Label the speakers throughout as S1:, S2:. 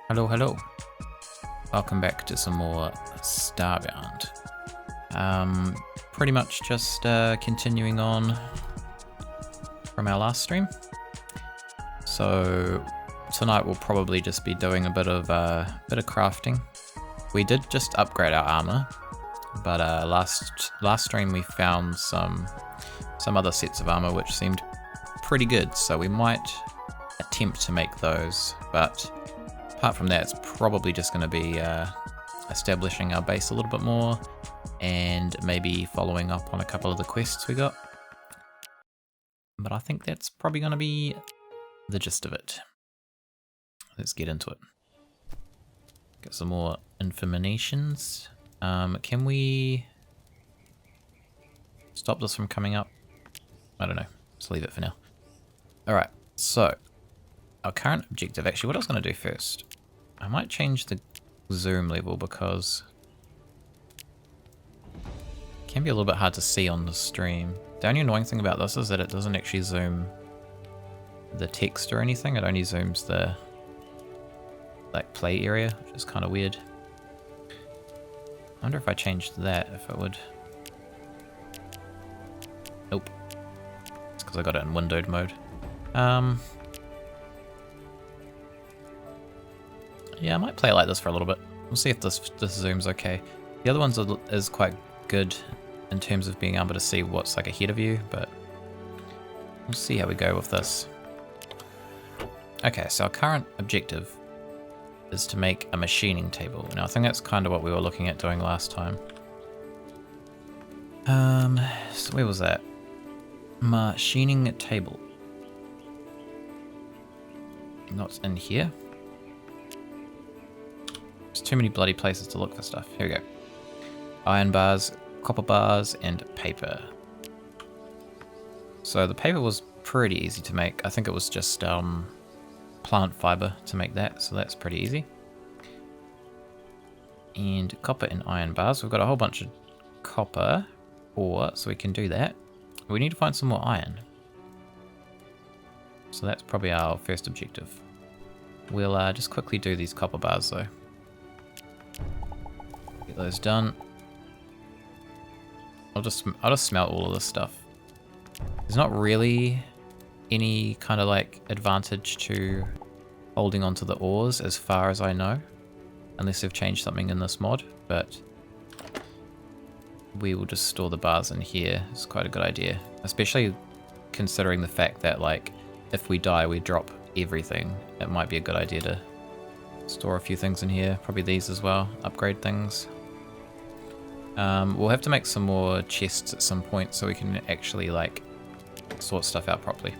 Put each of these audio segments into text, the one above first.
S1: Hello, hello. Welcome back to some more Starbound. Pretty much just continuing on from our last stream. So tonight we'll probably just be doing a bit of crafting. We did just upgrade our armor, but last stream we found some other sets of armor which seemed pretty good, so we might attempt to make those, but apart from that, it's probably just going to be establishing our base a little bit more and maybe following up on a couple of the quests we got. But I think that's probably going to be the gist of it. Let's get into it. Get some more informations. Can we stop this from coming up? I don't know. Just leave it for now. Alright, so our current objective, actually what I was going to do first, I might change the zoom level because it can be a little bit hard to see on the stream. The only annoying thing about this is that it doesn't actually zoom the text or anything, it only zooms the like play area, which is kind of weird. I wonder if I changed that, if it would. Nope. It's because I got it in windowed mode. Yeah, I might play it like this for a little bit. We'll see if this zooms okay. The other one is quite good in terms of being able to see what's like ahead of you, but we'll see how we go with this. Okay, so our current objective is to make a machining table. Now I think that's kind of what we were looking at doing last time. So where was that? Machining table. Not in here. There's too many bloody places to look for stuff. Here we go. Iron bars, copper bars, and paper. So the paper was pretty easy to make. I think it was just plant fiber to make that, so that's pretty easy. And copper and iron bars. We've got a whole bunch of copper ore, so we can do that. We need to find some more iron. So that's probably our first objective. We'll just quickly do these copper bars though. Get those done. I'll just smelt all of this stuff. There's not really any kind of like advantage to holding onto the ores as far as I know, unless they've changed something in this mod, but we will just store the bars in here. It's quite a good idea, especially considering the fact that like if we die we drop everything. It might be a good idea to store a few things in here, probably these as well, upgrade things. We'll have to make some more chests at some point so we can actually like sort stuff out properly.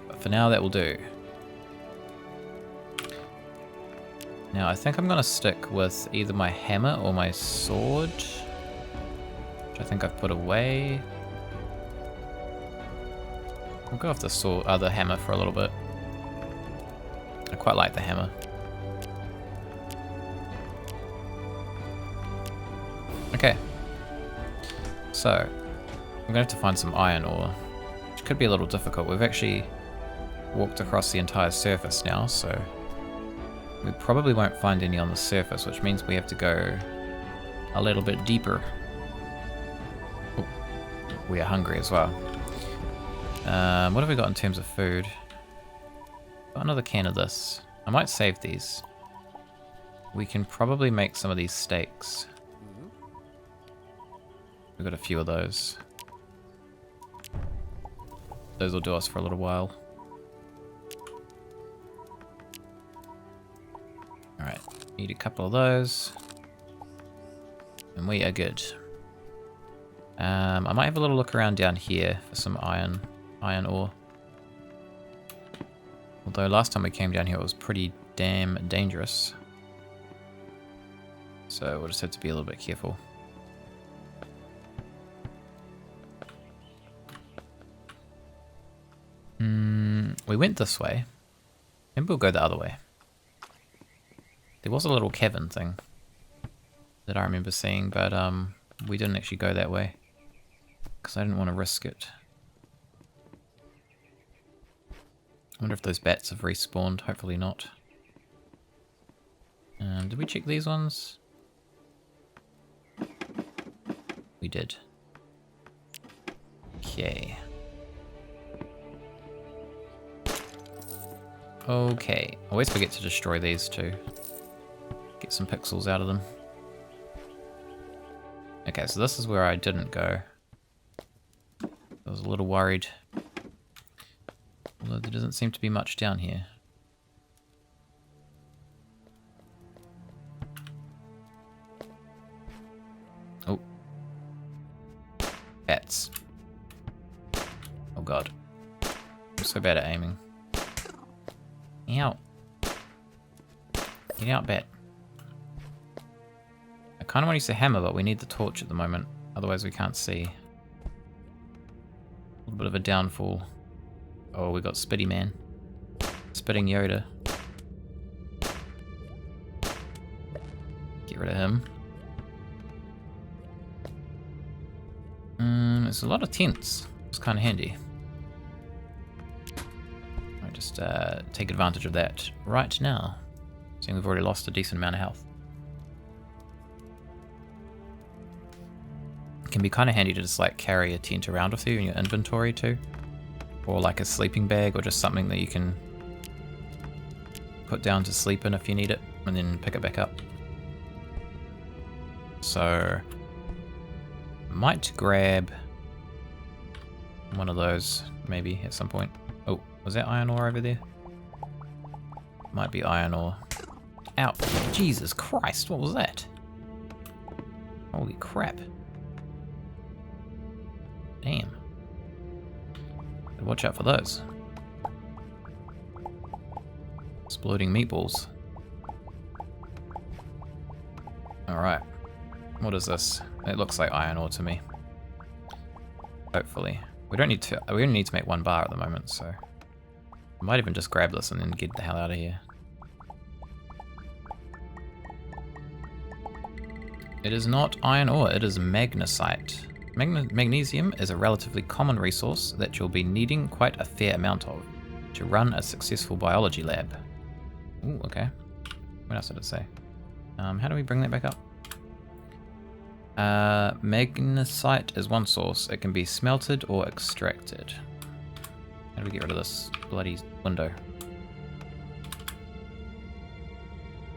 S1: But for now that will do. Now I think I'm going to stick with either my hammer or my sword, which I think I've put away. I'll go off the sword, the hammer for a little bit. I quite like the hammer. Okay. So, I'm gonna have to find some iron ore, which could be a little difficult. We've actually walked across the entire surface now, so we probably won't find any on the surface, which means we have to go a little bit deeper. Ooh, we are hungry as well. What have we got in terms of food? Got another can of this. I might save these. We can probably make some of these steaks. We've got a few of those. Those will do us for a little while. Alright, need a couple of those. And we are good. I might have a little look around down here for some iron ore. Although last time we came down here it was pretty damn dangerous. So we'll just have to be a little bit careful. We went this way. Maybe we'll go the other way. There was a little cavern thing that I remember seeing, but we didn't actually go that way because I didn't want to risk it. I wonder if those bats have respawned. Hopefully not. Did we check these ones? We did. Okay. Okay. I always forget to destroy these too. Get some pixels out of them. Okay, so this is where I didn't go. I was a little worried. Although there doesn't seem to be much down here. Oh. Bats. Oh god. I'm so bad at aiming. Ow. Get out, bat. I kind of want to use the hammer, but we need the torch at the moment. Otherwise we can't see. A little bit of a downfall. Oh, we got Spitty Man. Spitting Yoda. Get rid of him. There's a lot of tents. It's kind of handy. I just take advantage of that right now. Seeing we've already lost a decent amount of health. It can be kind of handy to just like carry a tent around with you in your inventory too. Or like a sleeping bag, or just something that you can put down to sleep in if you need it, and then pick it back up. So, might grab one of those maybe at some point. Oh, was that iron ore over there? Might be iron ore. Ow! Jesus Christ, what was that? Holy crap. Damn. Watch out for those. Exploding meatballs. Alright. What is this? It looks like iron ore to me. Hopefully. We only need to make 1 bar at the moment, so I might even just grab this and then get the hell out of here. It is not iron ore, it is magnesite. Magnesium is a relatively common resource that you'll be needing quite a fair amount of to run a successful biology lab. Ooh, okay. What else did it say? How do we bring that back up? Magnesite is one source. It can be smelted or extracted. How do we get rid of this bloody window?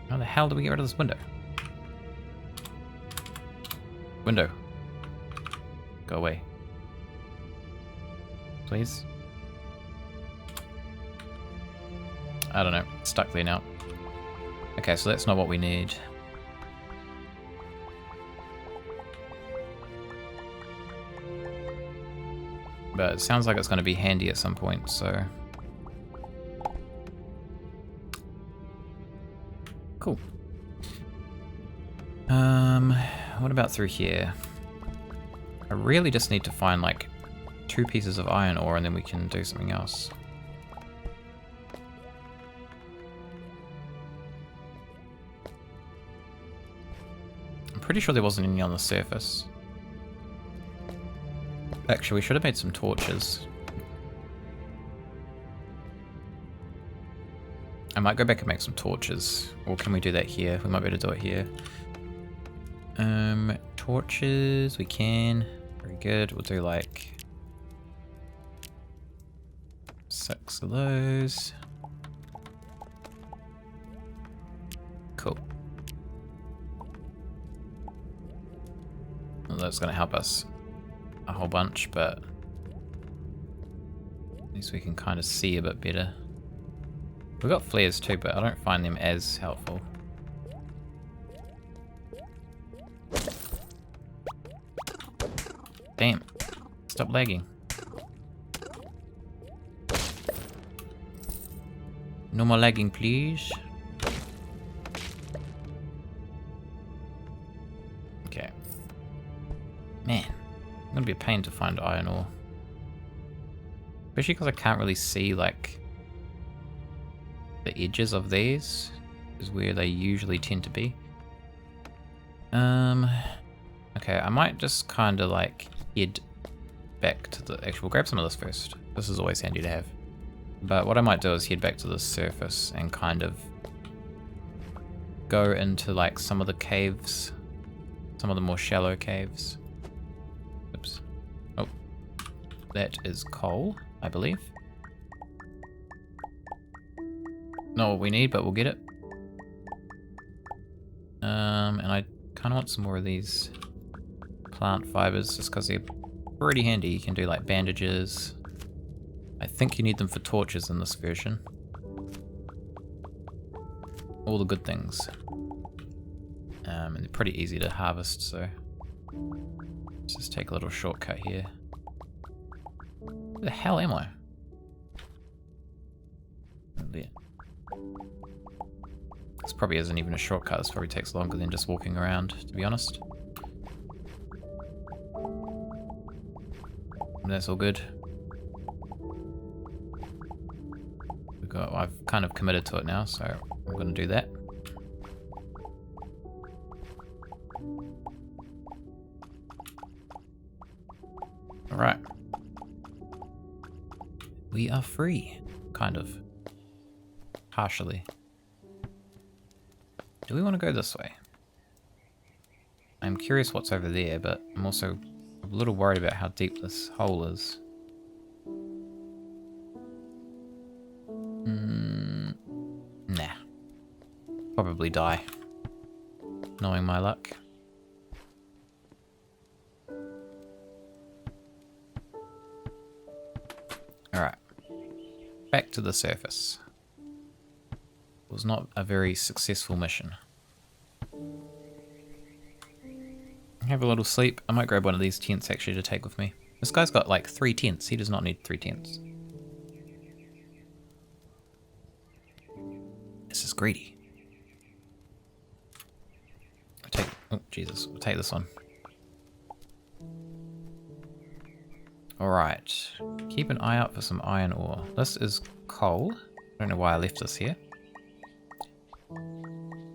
S1: How the hell do we get rid of this window? Window. Go away. Please. I don't know. It's stuck there now. Okay, so that's not what we need. But it sounds like it's going to be handy at some point, so... Cool. What about through here? I really just need to find like 2 pieces of iron ore and then we can do something else. I'm pretty sure there wasn't any on the surface. Actually, we should have made some torches. I might go back and make some torches. Or can we do that here? We might be able to do it here. Torches, we can. Very good. We'll do like 6 of those. Cool. Well, that's going to help us a whole bunch, but at least we can kind of see a bit better. We've got flares too, but I don't find them as helpful. Damn. Stop lagging. No more lagging, please. Okay. Man, it's gonna be a pain to find iron ore. Especially because I can't really see, like, the edges of these is where they usually tend to be. Okay, I might just kind of like head back to the actual. We'll grab some of this first. This is always handy to have. But what I might do is head back to the surface and kind of go into like some of the caves, some of the more shallow caves. Oops. Oh, that is coal, I believe. Not what we need, but we'll get it. And I kind of want some more of these plant fibers just because they're pretty handy. You can do like bandages. I think you need them for torches in this version. All the good things. And they're pretty easy to harvest, so let's just take a little shortcut here. Where the hell am I? Oh, there. This probably isn't even a shortcut. This probably takes longer than just walking around, to be honest. And that's all good. I've kind of committed to it now, so I'm going to do that. Alright. We are free. Kind of. Partially. Do we want to go this way? I'm curious what's over there, but I'm also a little worried about how deep this hole is. Nah. Probably die. Knowing my luck. Alright. Back to the surface. It was not a very successful mission. Have a little sleep. I might grab one of these tents actually to take with me. This guy's got like 3 tents. He does not need 3 tents. This is greedy. Oh, Jesus. We'll take this one. Alright. Keep an eye out for some iron ore. This is coal. I don't know why I left this here.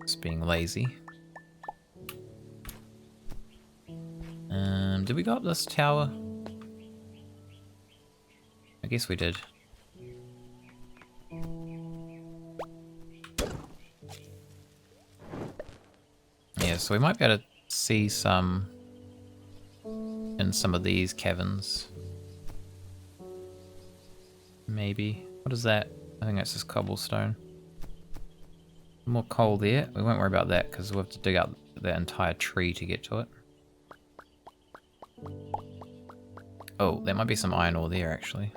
S1: Just being lazy. Did we go up this tower? I guess we did. Yeah, so we might be able to see some in some of these caverns. Maybe. What is that? I think that's just cobblestone. More coal there. We won't worry about that because we'll have to dig out that entire tree to get to it. Oh, there might be some iron ore there actually.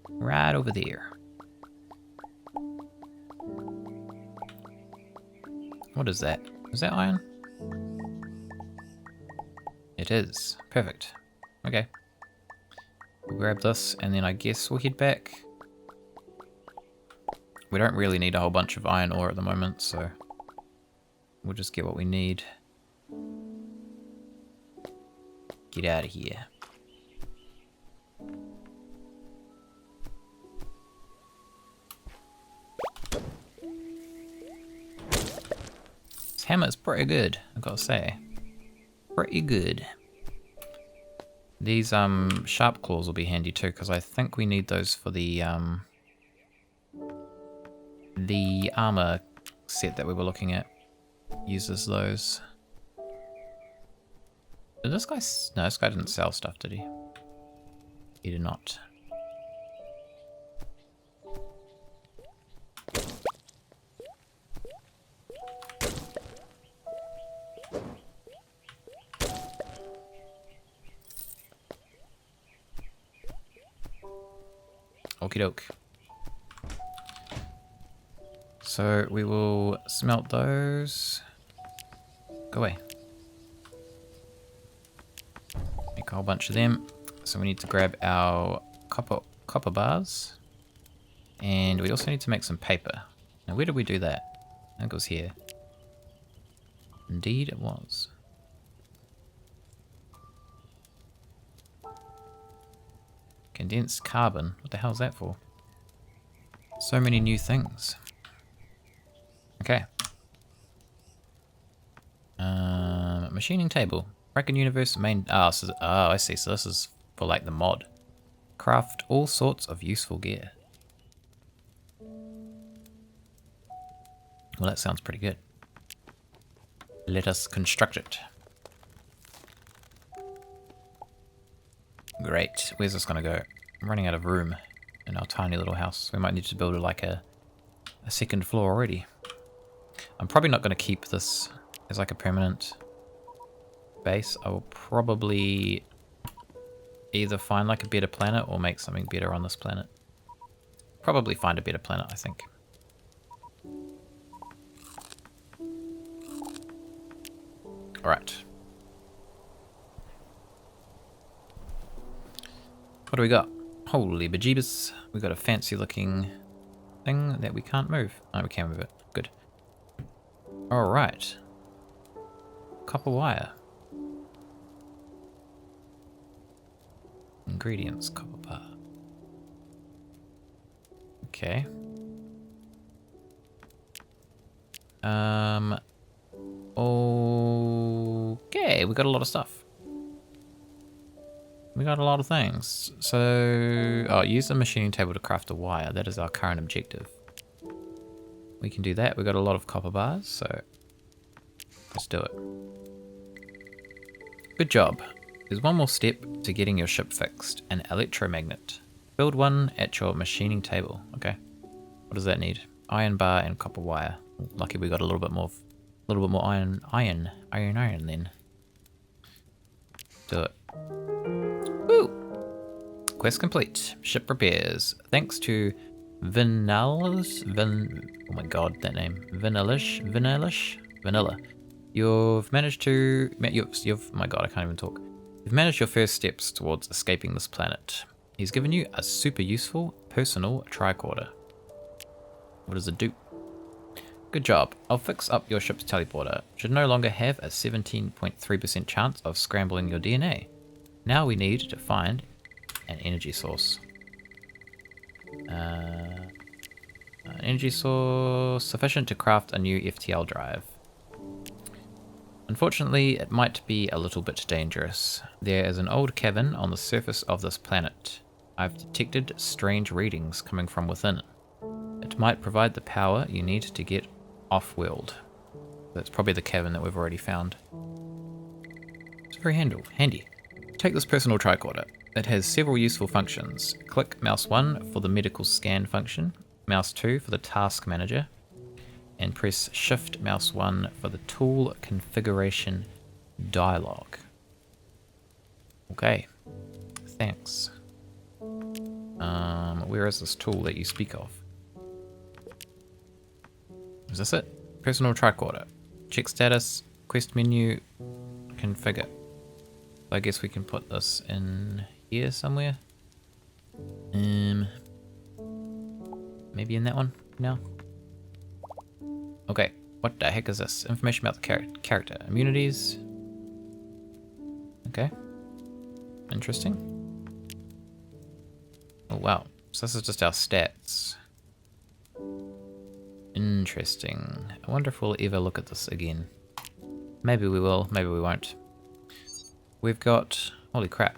S1: Right over there. What is that? Is that iron? It is. Perfect. Okay. We'll grab this and then I guess we'll head back. We don't really need a whole bunch of iron ore at the moment, so we'll just get what we need. Get out of here. This hammer is pretty good, I've got to say. Pretty good. These sharp claws will be handy too, because I think we need those for the armor set that we were looking at. Uses those. Did this guy... No, this guy didn't sell stuff, did he? He did not. Okie doke. So we will smelt those. Go away. Make a whole bunch of them. So we need to grab our copper bars. And we also need to make some paper. Now where did we do that? I think it was here. Indeed it was. Condensed carbon. What the hell is that for? So many new things. Okay. Machining table. Frackin Universe main... Oh, I see. So this is for like the mod. Craft all sorts of useful gear. Well, that sounds pretty good. Let us construct it. Great. Where's this going to go? I'm running out of room in our tiny little house. We might need to build like a second floor already. I'm probably not going to keep this as like a permanent base. I will probably either find like a better planet or make something better on this planet. Probably find a better planet, I think. Alright. What do we got? Holy bejeebus. We got a fancy looking thing that we can't move. Oh, we can move it. Good. Alright. Copper wire. Ingredients, copper bar. Okay. Okay, we got a lot of stuff. We got a lot of things. So, use the machining table to craft a wire. That is our current objective. We can do that. We got a lot of copper bars, so let's do it. Good job. There's one more step to getting your ship fixed. An electromagnet. Build one at your machining table. Okay. What does that need? Iron bar and copper wire. Lucky we got a little bit more iron then. Do it. Woo! Quest complete. Ship repairs. Thanks to Vanilla. Oh my god, that name. Vanilla. You've managed to. My god, I can't even talk. You've managed your first steps towards escaping this planet. He's given you a super useful personal tricorder. What does it do? Good job. I'll fix up your ship's teleporter. Should no longer have a 17.3% chance of scrambling your DNA. Now we need to find an energy source. An energy source sufficient to craft a new FTL drive. Unfortunately, it might be a little bit dangerous. There is an old cavern on the surface of this planet. I've detected strange readings coming from within. It might provide the power you need to get off-world. That's probably the cavern that we've already found. It's very handy. Take this personal tricorder. It has several useful functions. Click mouse 1 for the medical scan function, mouse 2 for the task manager, and press shift mouse 1 for the tool configuration dialog. Okay, thanks. Where is this tool that you speak of? Is this it? Personal tricorder. Check status, quest menu, configure. I guess we can put this in here somewhere. Maybe in that one? No. Okay, what the heck is this? Information about the character. Immunities. Okay. Interesting. Oh wow. So this is just our stats. Interesting. I wonder if we'll ever look at this again. Maybe we will, maybe we won't. We've got... holy crap.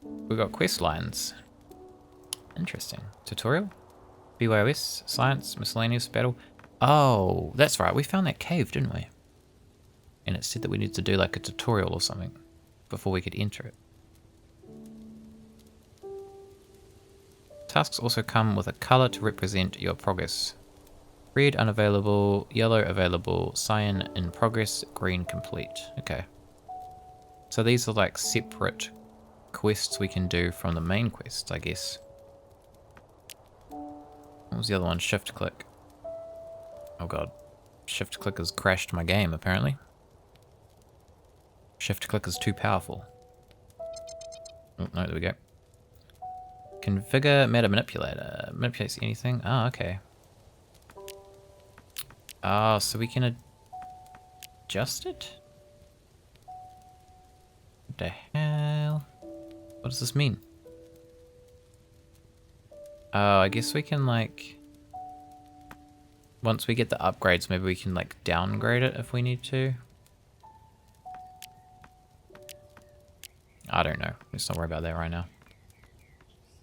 S1: We've got quest lines. Interesting. Tutorial? BYOS? Science? Miscellaneous? Battle? Oh, that's right. We found that cave, didn't we? And it said that we need to do like a tutorial or something before we could enter it. Tasks also come with a color to represent your progress. Red unavailable, yellow available, cyan in progress, green complete. Okay. So these are like separate quests we can do from the main quest, I guess. What was the other one? Shift click. Oh god. Shift click has crashed my game, apparently. Shift click is too powerful. Oh, no, there we go. Configure meta manipulator. Manipulates anything? Oh, okay. Oh, so we can adjust it? What the hell? What does this mean? Oh, I guess we can like... once we get the upgrades, maybe we can like downgrade it if we need to. I don't know. Let's not worry about that right now.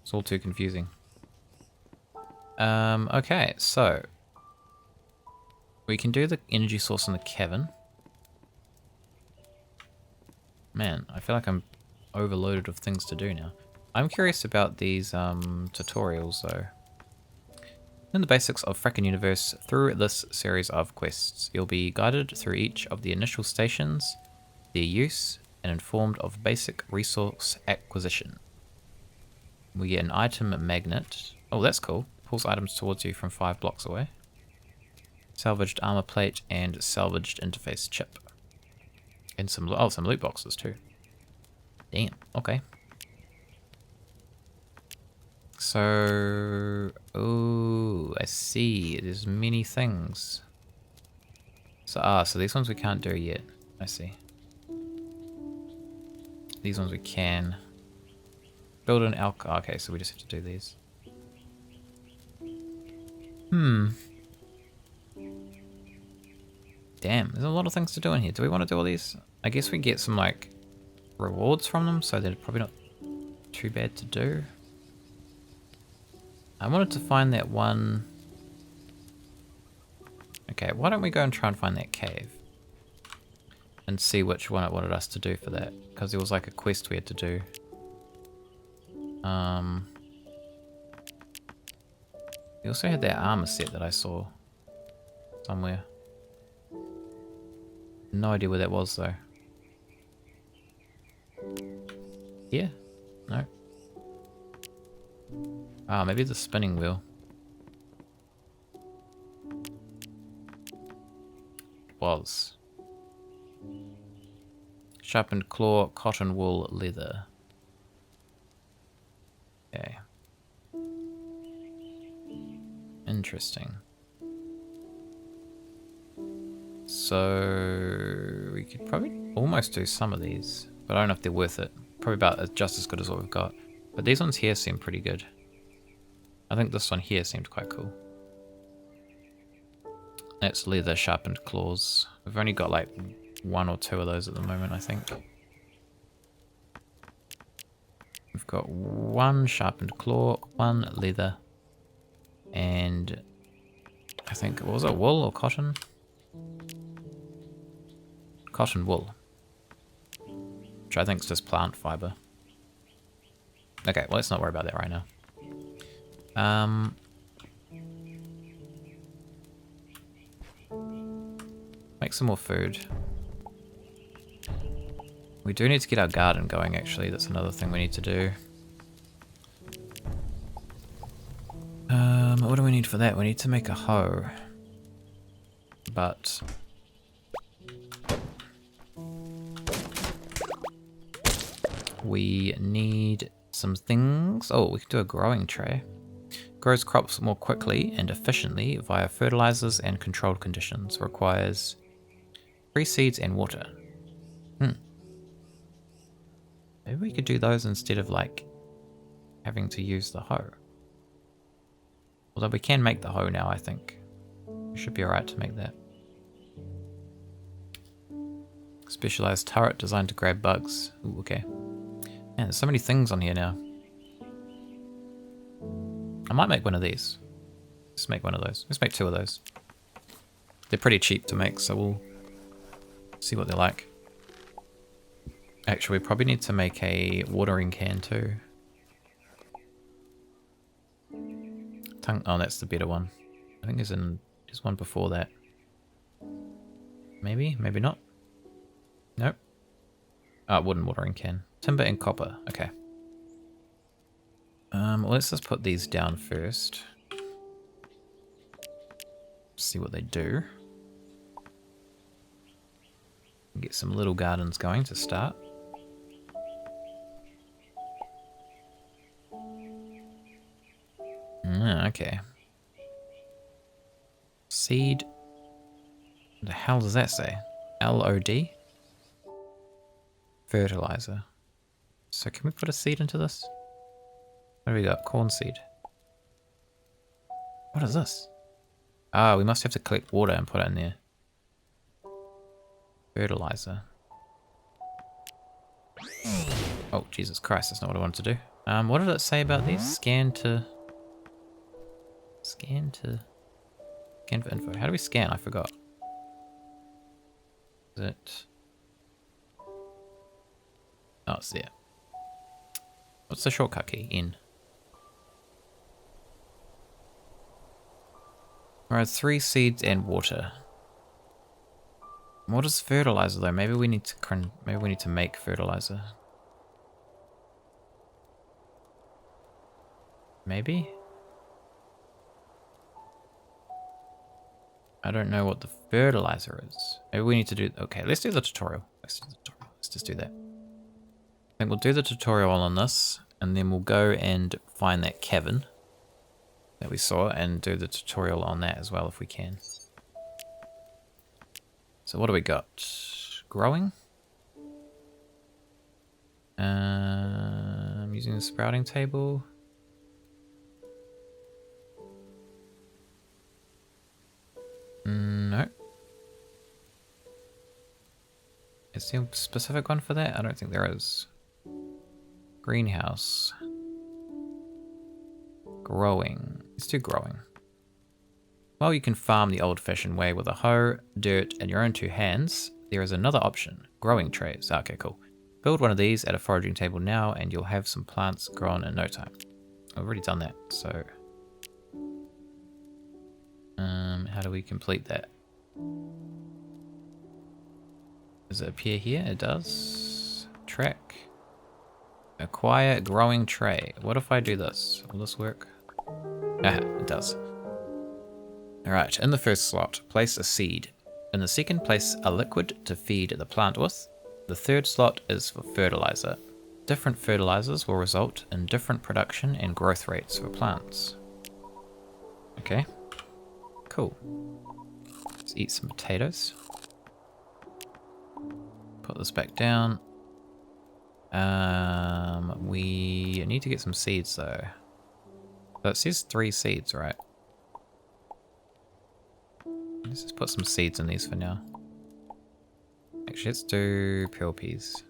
S1: It's all too confusing. Okay, so... We can do the energy source in the cavern. Man, I feel like I'm overloaded with things to do now. I'm curious about these tutorials though. In the basics of Frackin Universe, through this series of quests, you'll be guided through each of the initial stations, their use, and informed of basic resource acquisition. We get an item magnet. Oh, that's cool. Pulls items towards you from 5 blocks away. Salvaged armor plate and salvaged interface chip. And some loot boxes too. Damn, okay. So, oh, I see. There's many things. So, so these ones we can't do yet. I see. These ones we can. Build an alcohol. Okay, so we just have to do these. Damn, there's a lot of things to do in here. Do we want to do all these? I guess we get some, like, rewards from them, so they're probably not too bad to do. I wanted to find that one... Okay, why don't we go and try and find that cave? And see which one it wanted us to do for that. Because there was like a quest we had to do. We also had that armor set that I saw. Somewhere. No idea where that was though. Here? No. Ah, maybe the spinning wheel. Was. Sharpened claw, cotton wool, leather. Okay. Interesting. So we could probably almost do some of these, but I don't know if they're worth it. Probably about just as good as what we've got. But these ones here seem pretty good. I think this one here seemed quite cool. That's leather sharpened claws. We've only got like 1 or 2 of those at the moment, I think. We've got 1 sharpened claw, 1 leather, and I think, what was it, wool or cotton? Cotton wool. Which I think is just plant fiber. Okay, well let's not worry about that right now. Make some more food. We do need to get our garden going actually, that's another thing we need to do. What do we need for that? We need to make a hoe. But... we need some things. Oh, we can do a growing tray. Grows crops more quickly and efficiently via fertilizers and controlled conditions. Requires 3 seeds and water. Maybe we could do those instead of like having to use the hoe. Although we can make the hoe now, I think. We should be alright to make that. Specialized turret designed to grab bugs. Ooh, okay. Man, there's so many things on here now. I might make one of these. Let's make one of those. Let's make 2 of those. They're pretty cheap to make, so we'll see what they're like. Actually, we probably need to make a watering can too. Oh, that's the better one. I think there's one before that. Maybe, maybe not. Nope. Wooden watering can. Timber and copper. Okay. Well, let's just put these down first. See what they do. Get some little gardens going to start. Okay. Seed. What the hell does that say? LOD? Fertilizer. So can we put a seed into this? What do we got? Corn seed. What is this? Ah, we must have to collect water and put it in there. Fertilizer. Oh, Jesus Christ, that's not what I wanted to do. What did it say about these? Scan for info. How do we scan? I forgot. Is it? Oh, it's there. What's the shortcut key? In. Alright, 3 seeds and water. What is fertilizer though? Maybe we need to make fertilizer. Maybe? I don't know what the fertilizer is. Maybe we need to do... Okay, let's do the tutorial. Let's just do that. I think we'll do the tutorial on this, and then we'll go and find that cavern that we saw, and do the tutorial on that as well if we can. So what do we got? Growing? I'm using the sprouting table. No. Is there a specific one for that? I don't think there is. Greenhouse. Growing. Let's do growing. While you can farm the old-fashioned way with a hoe, dirt, and your own 2 hands, there is another option. Growing trays. Okay, cool. Build one of these at a foraging table now, and you'll have some plants grown in no time. I've already done that, so... how do we complete that? Does it appear here? It does. Track. Acquire growing tray. What if I do this? Will this work? Ah, it does. Alright, in the first slot, place a seed. In the second, place a liquid to feed the plant with. The third slot is for fertilizer. Different fertilizers will result in different production and growth rates for plants. Okay. Cool. Let's eat some potatoes. Put this back down. We need to get some seeds though. So it says 3 seeds, right? Let's just put some seeds in these for now. Actually, let's do pearl peas.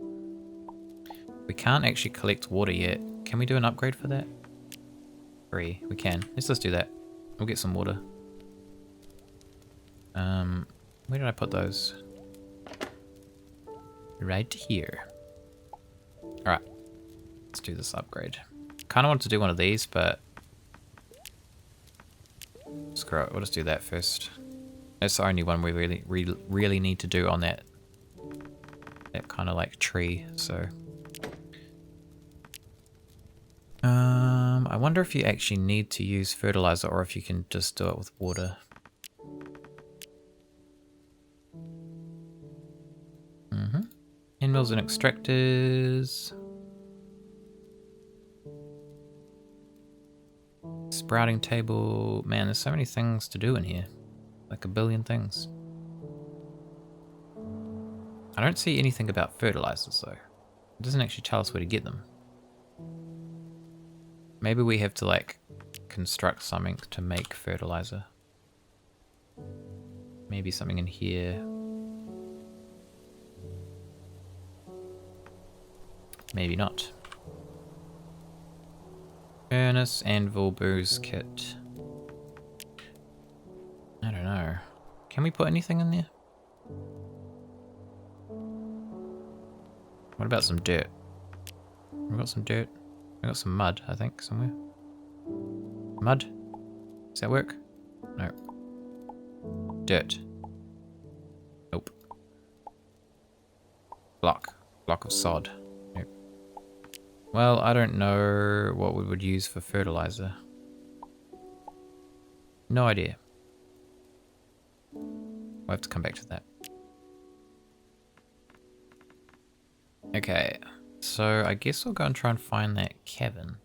S1: We can't actually collect water yet. Can we do an upgrade for that? 3. We can. Let's just do that. We'll get some water. Where did I put those? Right here. Alright. Let's do this upgrade. Kind of want to do one of these, but... screw it. We'll just do that first. That's the only one we really need to do on that kind of like tree, so... I wonder if you actually need to use fertilizer or if you can just do it with water. End mills and extractors. Sprouting table. Man, there's so many things to do in here. Like a billion things. I don't see anything about fertilizers though. It doesn't actually tell us where to get them. Maybe we have to like construct something to make fertilizer. Maybe something in here. Maybe not. Furnace, anvil, booze kit. I don't know. Can we put anything in there? What about some dirt? We got some dirt. We got some mud, I think, somewhere. Mud? Does that work? No. Dirt. Nope. Block. Block of sod. Nope. Well, I don't know what we would use for fertilizer. No idea. We'll have to come back to that. Okay, so I guess we'll go and try and find that cavern.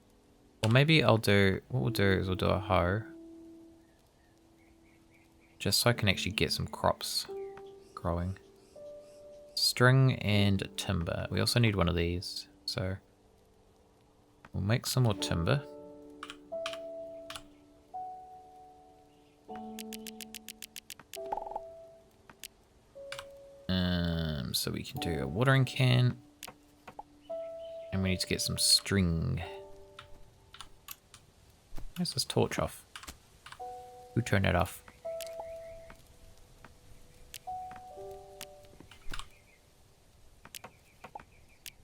S1: Or maybe what we'll do is we'll do a hoe. Just so I can actually get some crops growing. String and timber. We also need one of these, so we'll make some more timber. So we can do a watering can. And we need to get some string. Where's this torch off? Who turned it off?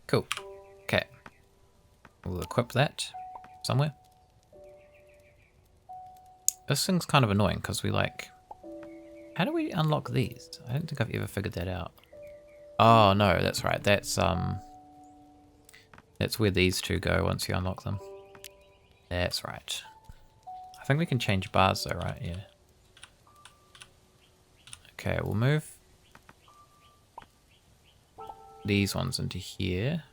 S1: Cool. Okay. We'll equip that somewhere. This thing's kind of annoying because we like... How do we unlock these? I don't think I've ever figured that out. Oh no, that's right. That's where these two go once you unlock them. That's right. I think we can change bars though, right? Yeah. Okay, we'll move these ones into here.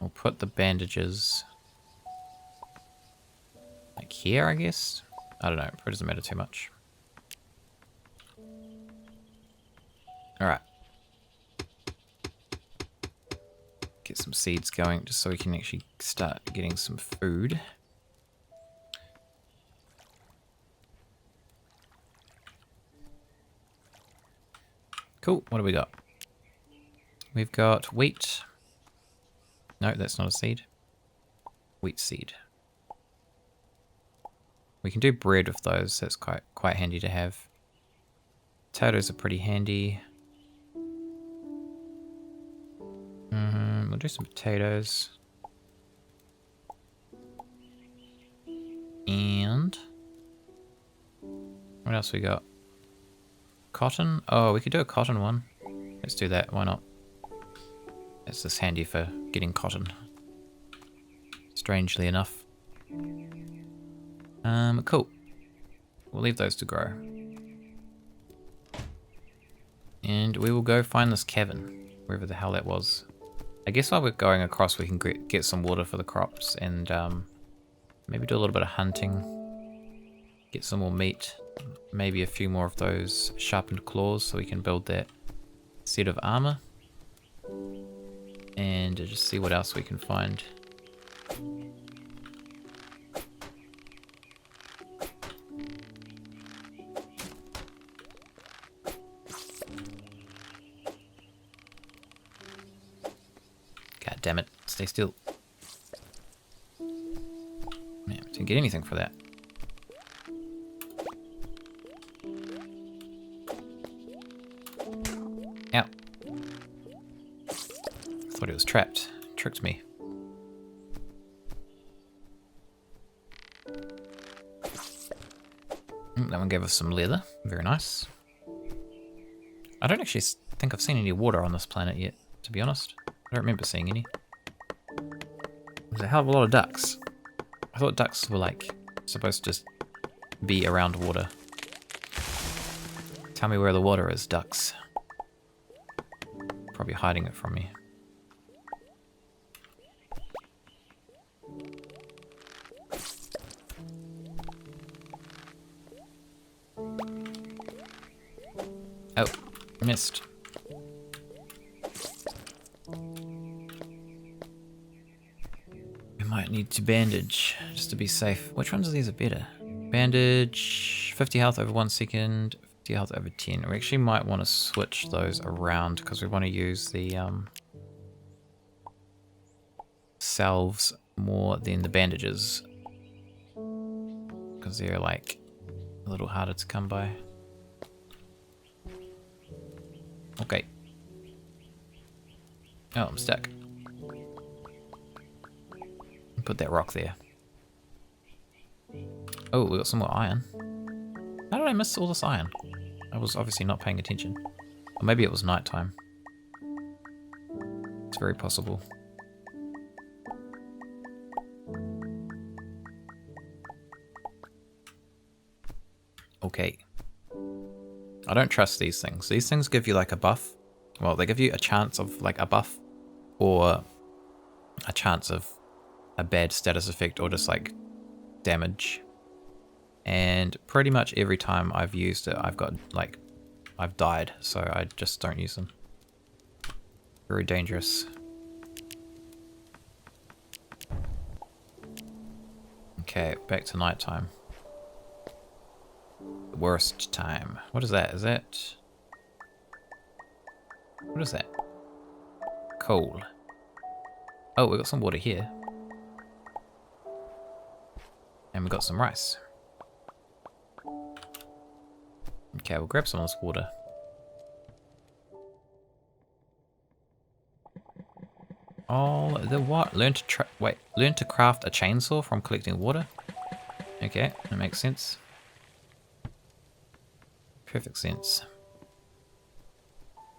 S1: We'll put the bandages like here, I guess. I don't know, it doesn't matter too much. Alright. Get some seeds going just so we can actually start getting some food. Cool, what do we got? We've got wheat. No, that's not a seed. Wheat seed. We can do bread with those, that's quite handy to have. Potatoes are pretty handy. We'll do some potatoes. And what else we got? Cotton? Oh, we could do a cotton one. Let's do that, why not? It's just handy for getting cotton. Strangely enough. Cool. We'll leave those to grow. And we will go find this cavern, wherever the hell that was. I guess while we're going across we can get some water for the crops and maybe do a little bit of hunting. Get some more meat. Maybe a few more of those sharpened claws so we can build that set of armor. And just see what else we can find. God damn it, stay still. Man, didn't get anything for that. Ow. Thought it was trapped. Tricked me. That one gave us some leather. Very nice. I don't actually think I've seen any water on this planet yet, to be honest. I don't remember seeing any. There's a hell of a lot of ducks. I thought ducks were like supposed to just be around water. Tell me where the water is, ducks. Probably hiding it from me. Oh, missed. We might need to bandage just to be safe. Which ones of these are better? Bandage, 50 health over 1 second, 50 health over 10. We actually might want to switch those around because we want to use the salves more than the bandages. Because they're like a little harder to come by. Okay. Oh, I'm stuck. Put that rock there. Oh, we got some more iron. How did I miss all this iron? I was obviously not paying attention. Or maybe it was nighttime. It's very possible. Okay. I don't trust these things. These things give you like a buff. Well, they give you a chance of like a buff or a chance of a bad status effect or just like damage. And pretty much every time I've used it, I've died, so I just don't use them. Very dangerous. Okay, back to nighttime. The worst time. What is that? Is that... What is that? Coal. Oh, we got some water here. And we got some rice. Okay, we'll grab some of this water. Oh, the what? Learn to craft a chainsaw from collecting water? Okay, that makes sense. Perfect sense.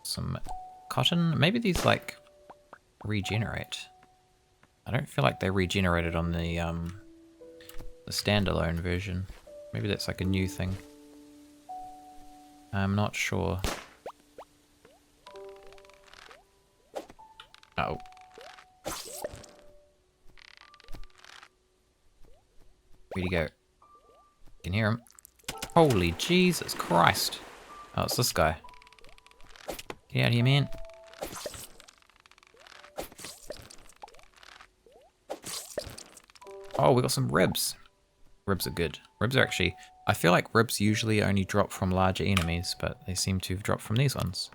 S1: Some cotton. Maybe these, like, regenerate. I don't feel like they regenerated on the standalone version. Maybe that's like a new thing. I'm not sure. Oh. Where'd he go? Can hear him. Holy Jesus Christ. Oh, it's this guy. Get out here, man. Oh, we got some ribs. Ribs are good. Ribs are actually... I feel like ribs usually only drop from larger enemies, but they seem to have dropped from these ones.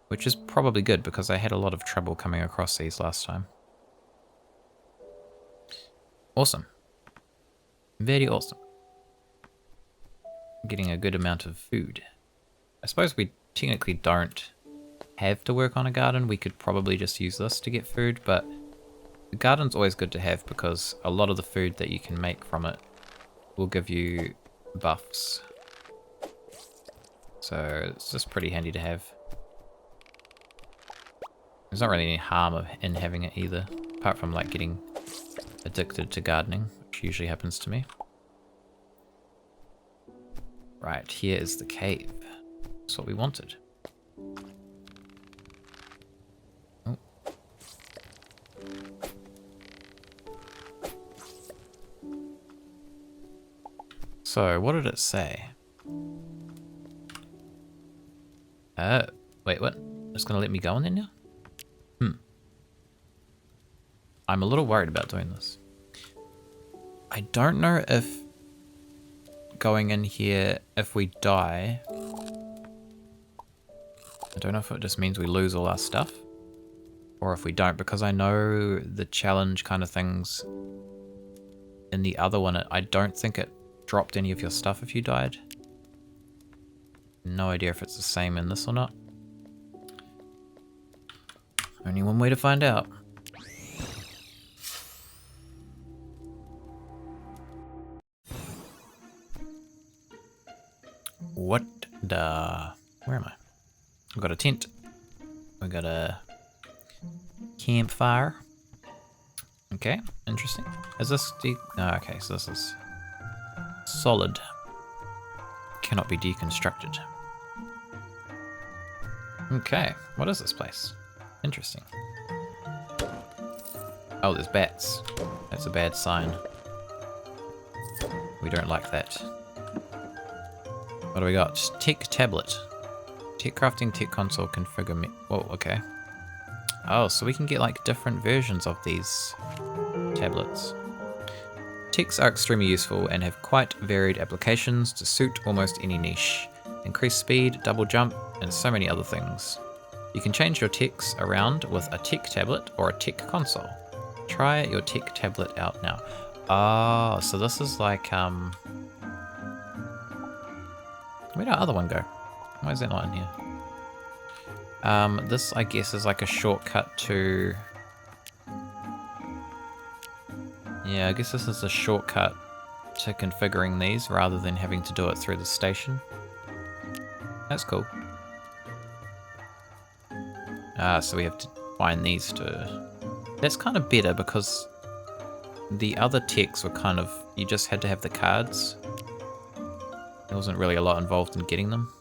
S1: Which is probably good, because I had a lot of trouble coming across these last time. Awesome. Very awesome. Getting a good amount of food. I suppose we technically don't have to work on a garden. We could probably just use this to get food, but the garden's always good to have because a lot of the food that you can make from it will give you buffs. So it's just pretty handy to have. There's not really any harm in having it either, apart from like getting addicted to gardening, which usually happens to me. Right, here is the cave. That's what we wanted. Oh. So, what did it say? Wait, what? It's gonna let me go in there now? I'm a little worried about doing this. I don't know if going in here, if we die, I don't know if it just means we lose all our stuff, or if we don't, because I know the challenge kind of things in the other one, I don't think it dropped any of your stuff if you died. No idea if it's the same in this or not. Only one way to find out. What the... Where am I? We've got a tent. We've got a campfire. Okay, interesting. Is this okay, so this is solid. Cannot be deconstructed. Okay, what is this place? Interesting. Oh, there's bats. That's a bad sign. We don't like that. What do we got? Tech tablet. Tech crafting, tech console, configure me. Oh, okay. Oh, so we can get like different versions of these tablets. Techs are extremely useful and have quite varied applications to suit almost any niche. Increase speed, double jump, and so many other things. You can change your techs around with a tech tablet or a tech console. Try your tech tablet out now. Oh, so this is like, where'd our other one go? Why is that not in here? This, I guess, is like a shortcut to... Yeah, I guess this is a shortcut to configuring these rather than having to do it through the station. That's cool. So we have to find these to... That's kind of better because the other techs were kind of... You just had to have the cards. There wasn't really a lot involved in getting them.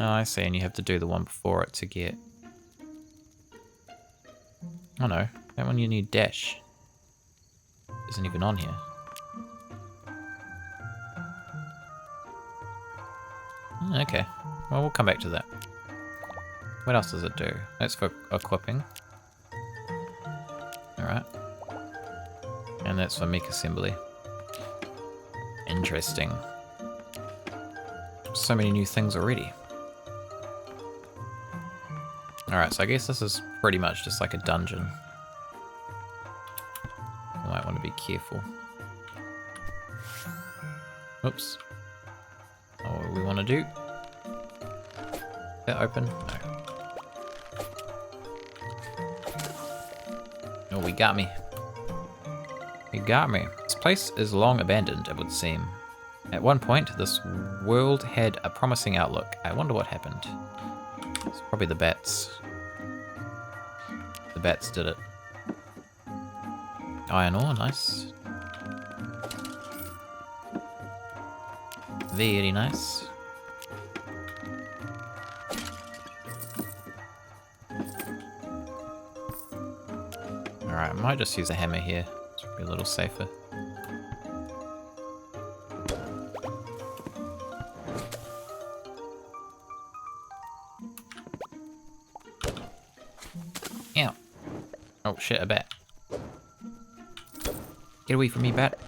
S1: Oh, I see, and you have to do the one before it to get... Oh no, that one you need dash. Isn't even on here. Okay, well we'll come back to that. What else does it do? That's for equipping. Alright. And that's for mech assembly. Interesting. So many new things already. Alright, so I guess this is pretty much just like a dungeon. You might want to be careful. Oops. Oh, what we want to do? Is that open? No. Oh, we got me. You got me. This place is long abandoned, it would seem. At one point, this world had a promising outlook. I wonder what happened. It's probably the bats. The bats did it. Iron ore, nice. Very nice. Alright, I might just use a hammer here. It's probably a little safer. Ow. Oh shit, a bat. Get away from me, bat.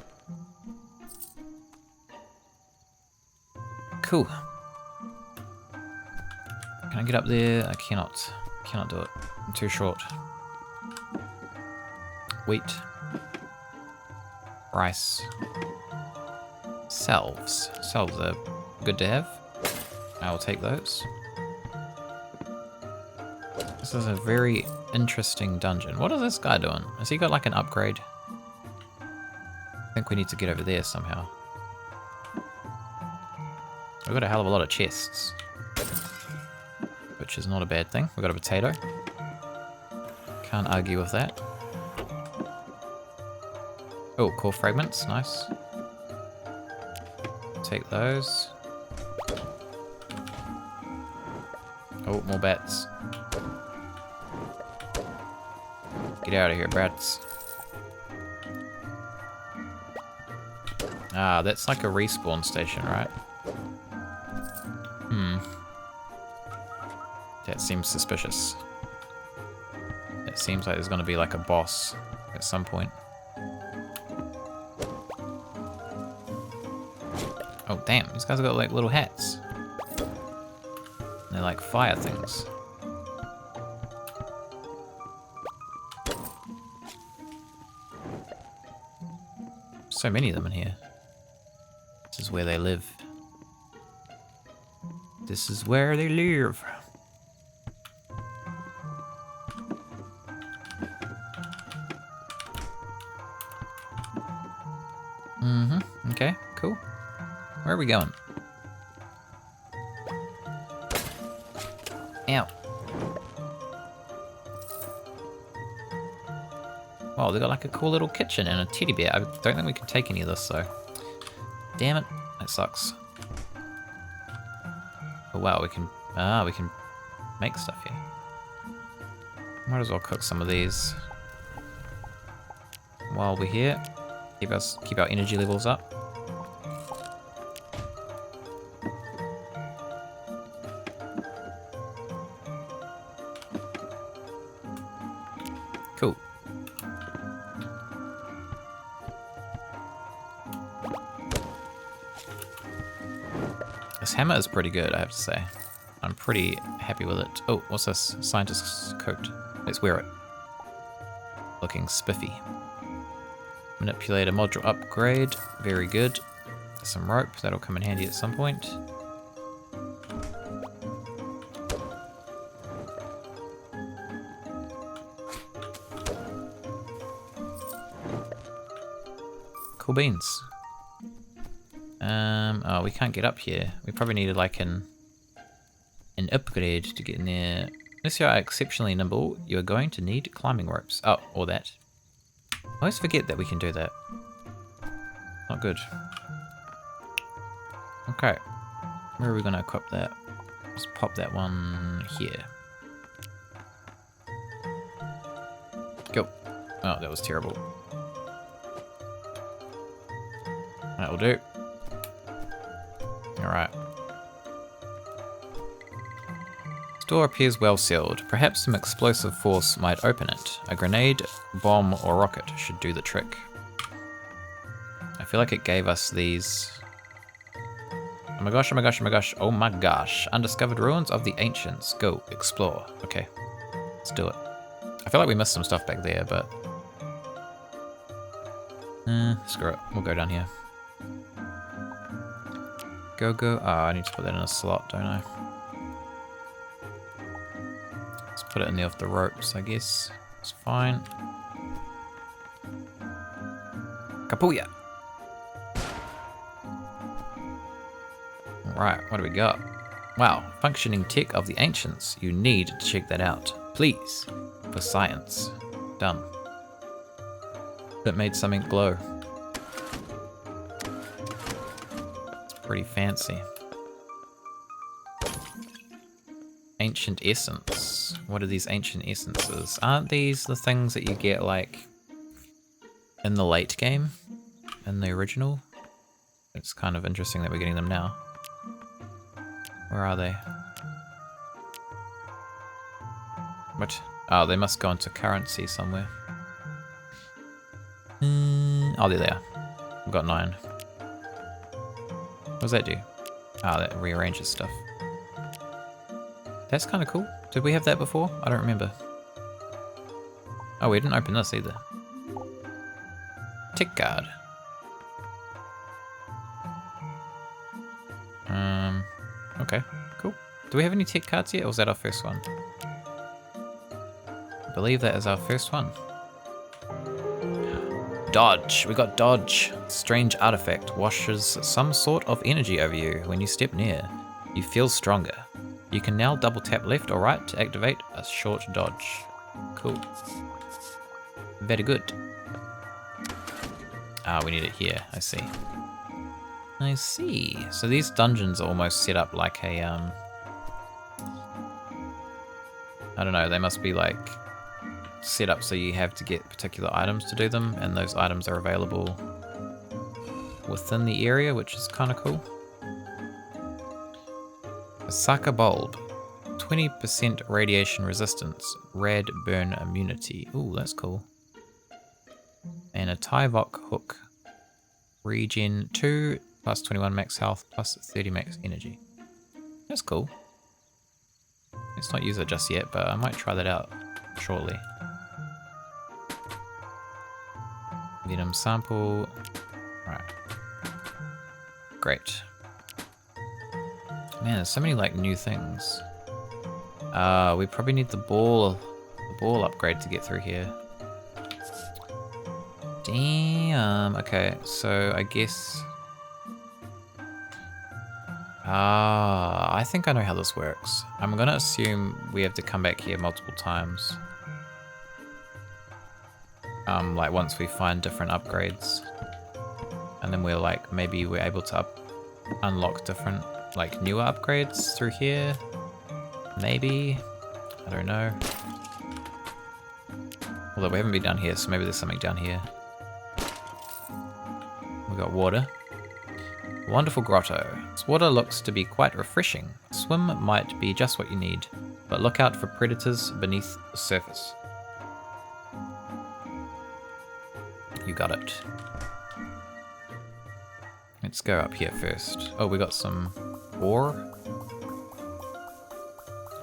S1: Cool. Can I get up there? I cannot. Cannot do it. I'm too short. Wheat. Rice. Salves. Salves are good to have. I will take those. This is a very interesting dungeon. What is this guy doing? Has he got like an upgrade? I think we need to get over there somehow. We've got a hell of a lot of chests. Which is not a bad thing. We've got a potato. Can't argue with that. Oh, core fragments, nice. Take those. Oh, more bats. Get out of here, brats. Ah, that's like a respawn station, right? That seems suspicious. It seems like there's gonna be like a boss at some point. Oh damn, these guys have got like little hats. They're like fire things. So many of them in here. This is where they live. This is where they live. Okay, cool. Where are we going? Ow. Oh, they got like a cool little kitchen and a teddy bear. I don't think we can take any of this though. Damn it, that sucks. Oh wow, we can make stuff here. Might as well cook some of these while we're here. Keep our energy levels up. Cool. This hammer is pretty good, I have to say. I'm pretty happy with it. Oh, what's this? Scientist's coat. Let's wear it. Looking spiffy. Manipulator module upgrade. Very good. Some rope. That'll come in handy at some point. Cool beans. Oh, we can't get up here. We probably needed like an upgrade to get in there. Unless you are exceptionally nimble, you are going to need climbing ropes. Oh, or that. I always forget that we can do that. Not good. Okay. Where are we going to equip that? Let's pop that one here. Go. Oh, that was terrible. That will do. Alright. Door appears well sealed. Perhaps some explosive force might open it. A grenade, bomb, or rocket should do the trick. I feel like it gave us these... Oh my gosh, oh my gosh, oh my gosh, oh my gosh. Undiscovered ruins of the ancients. Go, explore. Okay, let's do it. I feel like we missed some stuff back there, but... screw it, we'll go down here. Go. Oh, I need to put that in a slot, don't I? Let's put it in there with the ropes, I guess. It's fine. Kapuya! Alright, what do we got? Wow, functioning tech of the ancients. You need to check that out. Please. For science. Done. It made something glow. It's pretty fancy. Ancient essence. What are these ancient essences? Aren't these the things that you get like in the late game? In the original? It's kind of interesting that we're getting them now. Where are they? What? Oh, they must go into currency somewhere. Oh, there they are. We've got 9. What does that do? Ah, that rearranges stuff. That's kind of cool. Did we have that before? I don't remember. Oh, we didn't open this either. Tick guard. Okay, cool. Do we have any tech cards yet, or was that our first one? I believe that is our first one. Dodge. We got dodge. Strange artifact washes some sort of energy over you. When you step near, you feel stronger. You can now double tap left or right to activate a short dodge. Cool. Very good. Ah, we need it here. I see. I see. So these dungeons are almost set up like a, I don't know, they must be like set up so you have to get particular items to do them, and those items are available within the area, which is kind of cool. Asaka bulb. 20% radiation resistance. Rad burn immunity. Ooh, that's cool. And a Tyvok hook. Regen 2. Plus 21 max health, plus 30 max energy. That's cool. Let's not use it just yet, but I might try that out shortly. Venom sample. Right. Great. Man, there's so many like new things. We probably need the ball upgrade to get through here. Damn. Okay, so I guess. I think I know how this works. I'm gonna assume we have to come back here multiple times. Like once we find different upgrades. And then we're like, maybe we're able to unlock different, like newer upgrades through here. Maybe. I don't know. Although we haven't been down here, so maybe there's something down here. We got water. Wonderful grotto. This water looks to be quite refreshing. Swim might be just what you need, but look out for predators beneath the surface. You got it. Let's go up here first. Oh, we got some ore.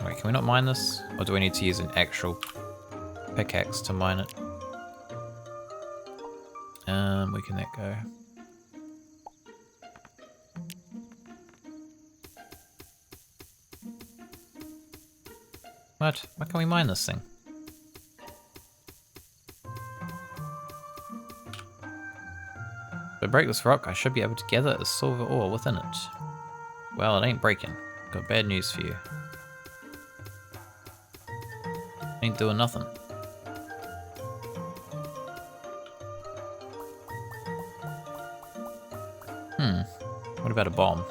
S1: Wait, can we not mine this? Or do we need to use an actual pickaxe to mine it? Where can that go? What? Why can't we mine this thing? If I break this rock, I should be able to gather a silver ore within it. Well, it ain't breaking. Got bad news for you. Ain't doing nothing. What about a bomb?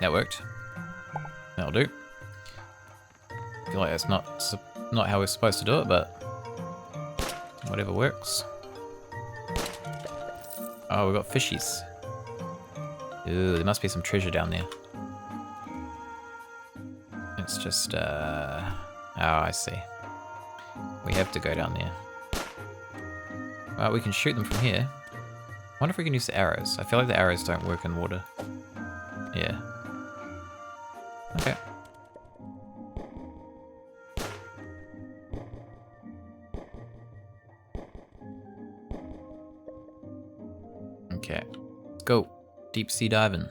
S1: That worked. That'll do. I feel like that's not how we're supposed to do it, but whatever works. Oh, we got fishies. Ooh, there must be some treasure down there. It's just, oh, I see. We have to go down there. Well, we can shoot them from here. I wonder if we can use the arrows. I feel like the arrows don't work in water. Yeah. Okay. Okay, let's go. Deep sea diving.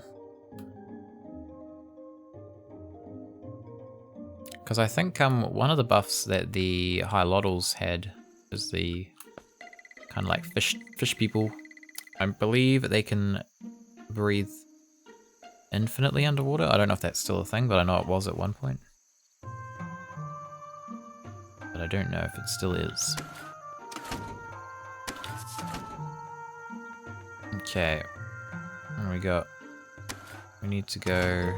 S1: Because I think one of the buffs that the Hylodals had is the kind of like fish people. I believe they can breathe infinitely underwater. I don't know if that's still a thing, but I know it was at one point. But I don't know if it still is. Okay. What do we got? We need to go...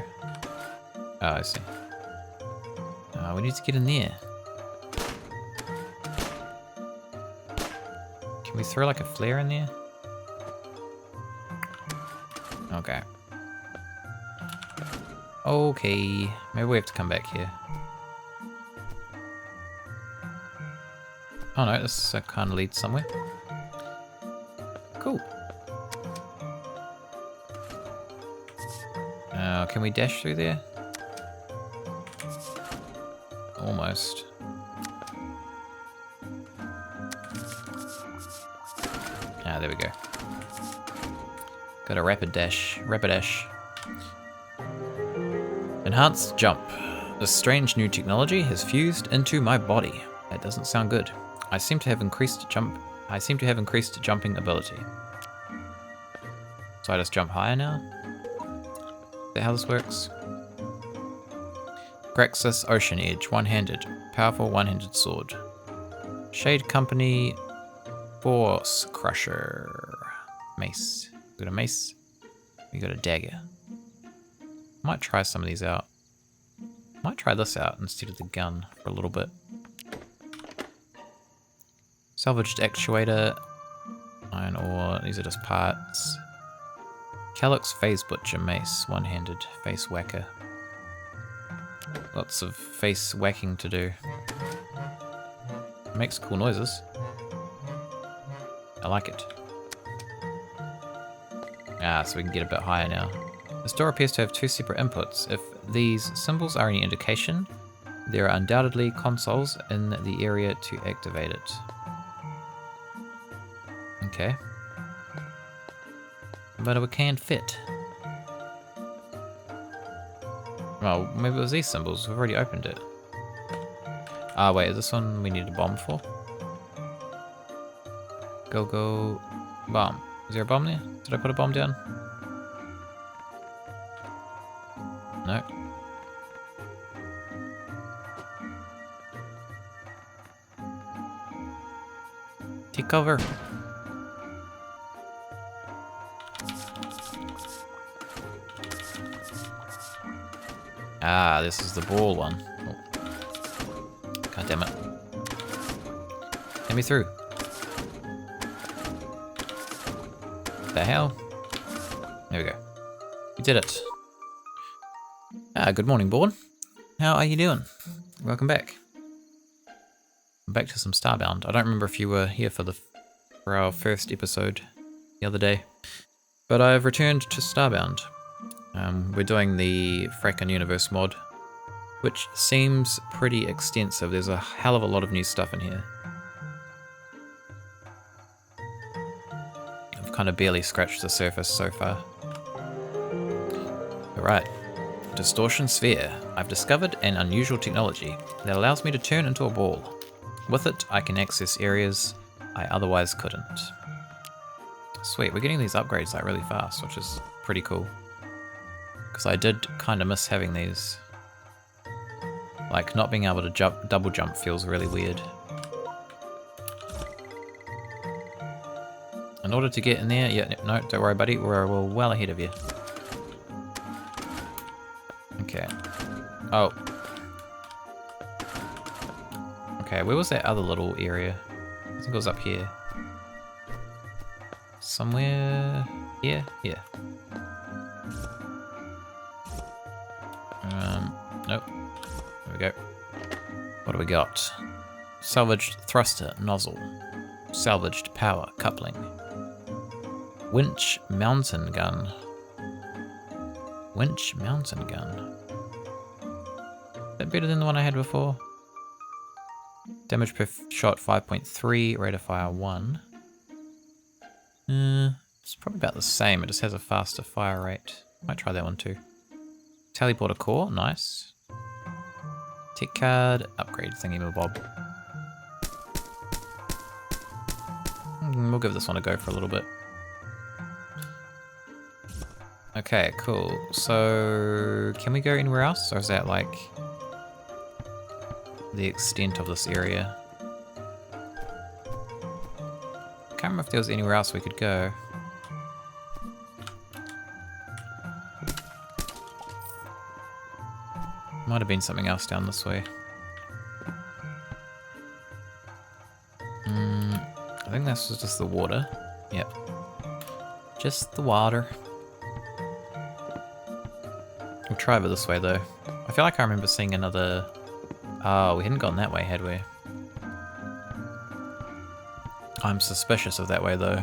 S1: Oh, I see. We need to get in there. Can we throw like a flare in there? Okay. Okay. Maybe we have to come back here. Oh no, this kind of leads somewhere. Cool. Can we dash through there? Almost. Ah, there we go. Got a rapid dash. Rapid dash. Enhanced jump. This strange new technology has fused into my body. That doesn't sound good. I seem to have increased jumping ability. So I just jump higher now? Is that how this works? Graxus Ocean Edge, one-handed. Powerful one-handed sword. Shade Company Force Crusher. Mace. We got a mace. We got a dagger. Might try some of these out. Might try this out instead of the gun for a little bit. Salvaged actuator. Iron ore. These are just parts. Calyx Phase Butcher mace. One-handed face whacker. Lots of face whacking to do. It makes cool noises. I like it. Ah, so we can get a bit higher now. This door appears to have two separate inputs. If these symbols are any indication, there are undoubtedly consoles in the area to activate it. Okay. But we can't fit. Well, maybe it was these symbols. We've already opened it. Ah, wait, is this one we need a bomb for? Go, bomb. Is there a bomb there? Did I put a bomb down? No. Take cover. Ah, this is the ball one. Oh. God damn it. Get me through. The hell? There we go. We did it. Ah, good morning, Born. How are you doing? Welcome back. Back to some Starbound. I don't remember if you were here for our first episode the other day, but I've returned to Starbound. We're doing the Frackin Universe mod, which seems pretty extensive. There's a hell of a lot of new stuff in here. I've kind of barely scratched the surface so far. Alright. Distortion Sphere. I've discovered an unusual technology that allows me to turn into a ball. With it, I can access areas I otherwise couldn't. Sweet, we're getting these upgrades like really fast, which is pretty cool. Because I did kind of miss having these. Like, not being able to double jump feels really weird. In order to get in there, yeah, no, don't worry buddy, we're well ahead of you. Okay. Oh. Okay, where was that other little area? I think it was up here. Somewhere here? Here. Nope. There we go. What do we got? Salvaged thruster nozzle. Salvaged power coupling. Winch mountain gun. Winch mountain gun. Is that better than the one I had before? Damage per shot 5.3, rate of fire 1. It's probably about the same, it just has a faster fire rate. Might try that one too. Teleporter core, nice. Tech card, upgrade thingy-mabob. We'll give this one a go for a little bit. Okay, cool. So, can we go anywhere else? Or is that like the extent of this area? Can't remember if there was anywhere else we could go. Might have been something else down this way. I think this was just the water. Yep. Just the water. We'll try over this way though. I feel like I remember seeing another... Oh, we hadn't gone that way, had we? I'm suspicious of that way though.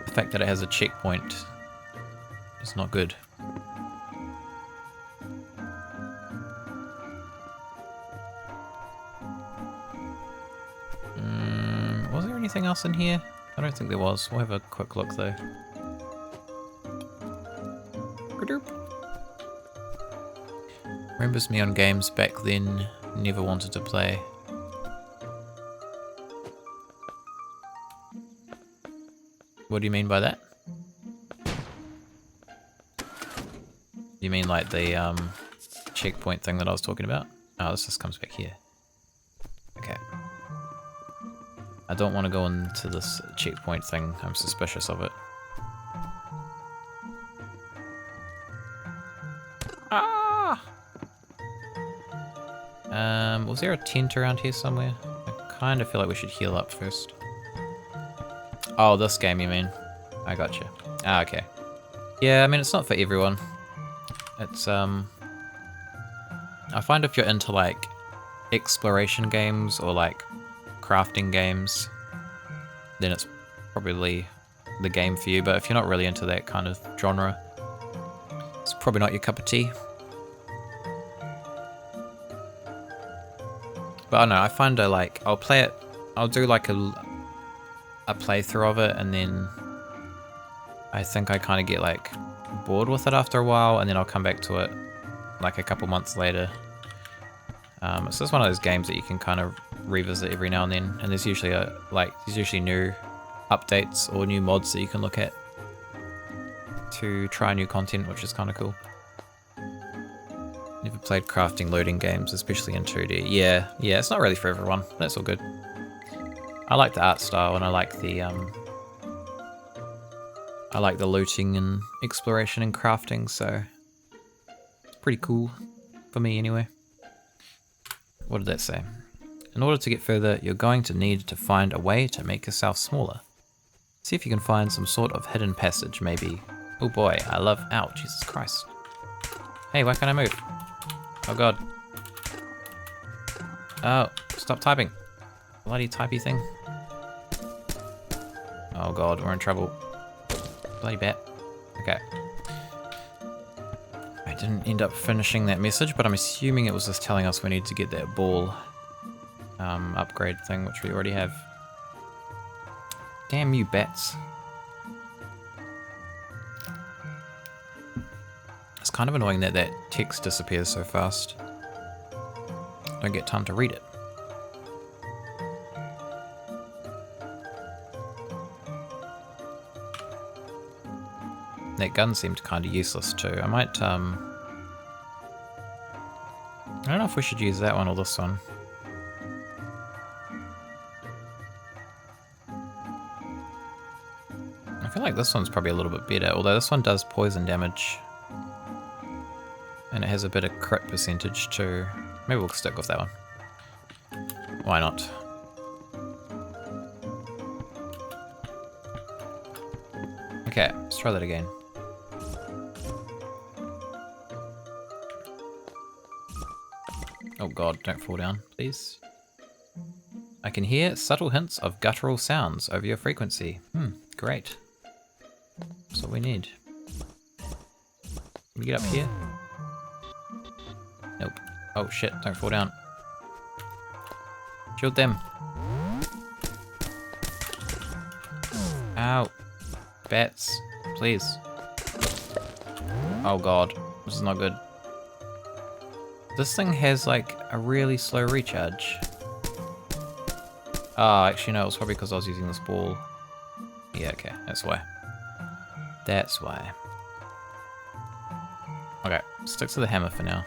S1: The fact that it has a checkpoint is not good. Was there anything else in here? I don't think there was. We'll have a quick look though. Remembers me on games back then, never wanted to play. What do you mean by that? You mean like the checkpoint thing that I was talking about? Oh, this just comes back here. Okay. I don't want to go into this checkpoint thing, I'm suspicious of it. Ah! Was there a tent around here somewhere? I kind of feel like we should heal up first. Oh, this game you mean? I gotcha. Ah, okay. Yeah, I mean, it's not for everyone. It's, I find if you're into, like, exploration games or, like, crafting games, then it's probably the game for you. But if you're not really into that kind of genre, it's probably not your cup of tea. But I don't know, I find like, I'll play it, I'll do like a playthrough of it, and then I think I kind of get like bored with it after a while, and then I'll come back to it like a couple months later. So it's one of those games that you can kind of revisit every now and then, and there's usually new updates or new mods that you can look at to try new content, which is kind of cool. Never played crafting loading games, especially in 2D. Yeah, it's not really for everyone. That's all good. I like the art style, and I like the looting and exploration and crafting, so it's pretty cool for me anyway. What did that say? In order to get further, you're going to need to find a way to make yourself smaller. See if you can find some sort of hidden passage, maybe. Oh boy, I love... Ow, Jesus Christ. Hey, why can't I move? Oh god. Oh, stop typing. Bloody typey thing. Oh god, we're in trouble. Bloody bat. Okay. I didn't end up finishing that message, but I'm assuming it was just telling us we need to get that ball upgrade thing, which we already have. Damn you bats. It's kind of annoying that that text disappears so fast. Don't get time to read it. That gun seemed kind of useless too. I might, I don't know if we should use that one or this one. I feel like this one's probably a little bit better, although this one does poison damage. And it has a bit of crit percentage too. Maybe we'll stick with that one. Why not? Okay, let's try that again. Oh god, don't fall down, please. I can hear subtle hints of guttural sounds over your frequency. Great. That's what we need. Can we get up here? Nope. Oh shit, don't fall down. Shield them. Ow. Bats. Please. Oh god. This is not good. This thing has like a really slow recharge. Oh, actually no, it was probably because I was using this ball. Yeah, okay, that's why. That's why. Okay, stick to the hammer for now.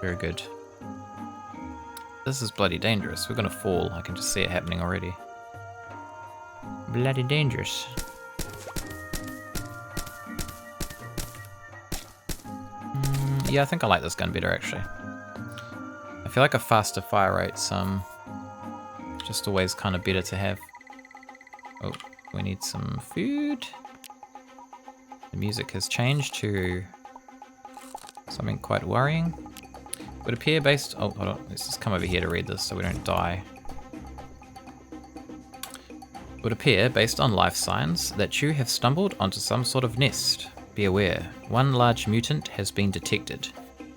S1: Very good. This is bloody dangerous. We're gonna fall. I can just see it happening already. Bloody dangerous. Yeah, I think I like this gun better actually. I feel like a faster fire rate's just always kind of better to have. Oh, we need some food. The music has changed to something quite worrying. Would appear based... Oh, hold on. Let's just come over here to read this so we don't die. Would appear, based on life signs, that you have stumbled onto some sort of nest. Be aware, one large mutant has been detected.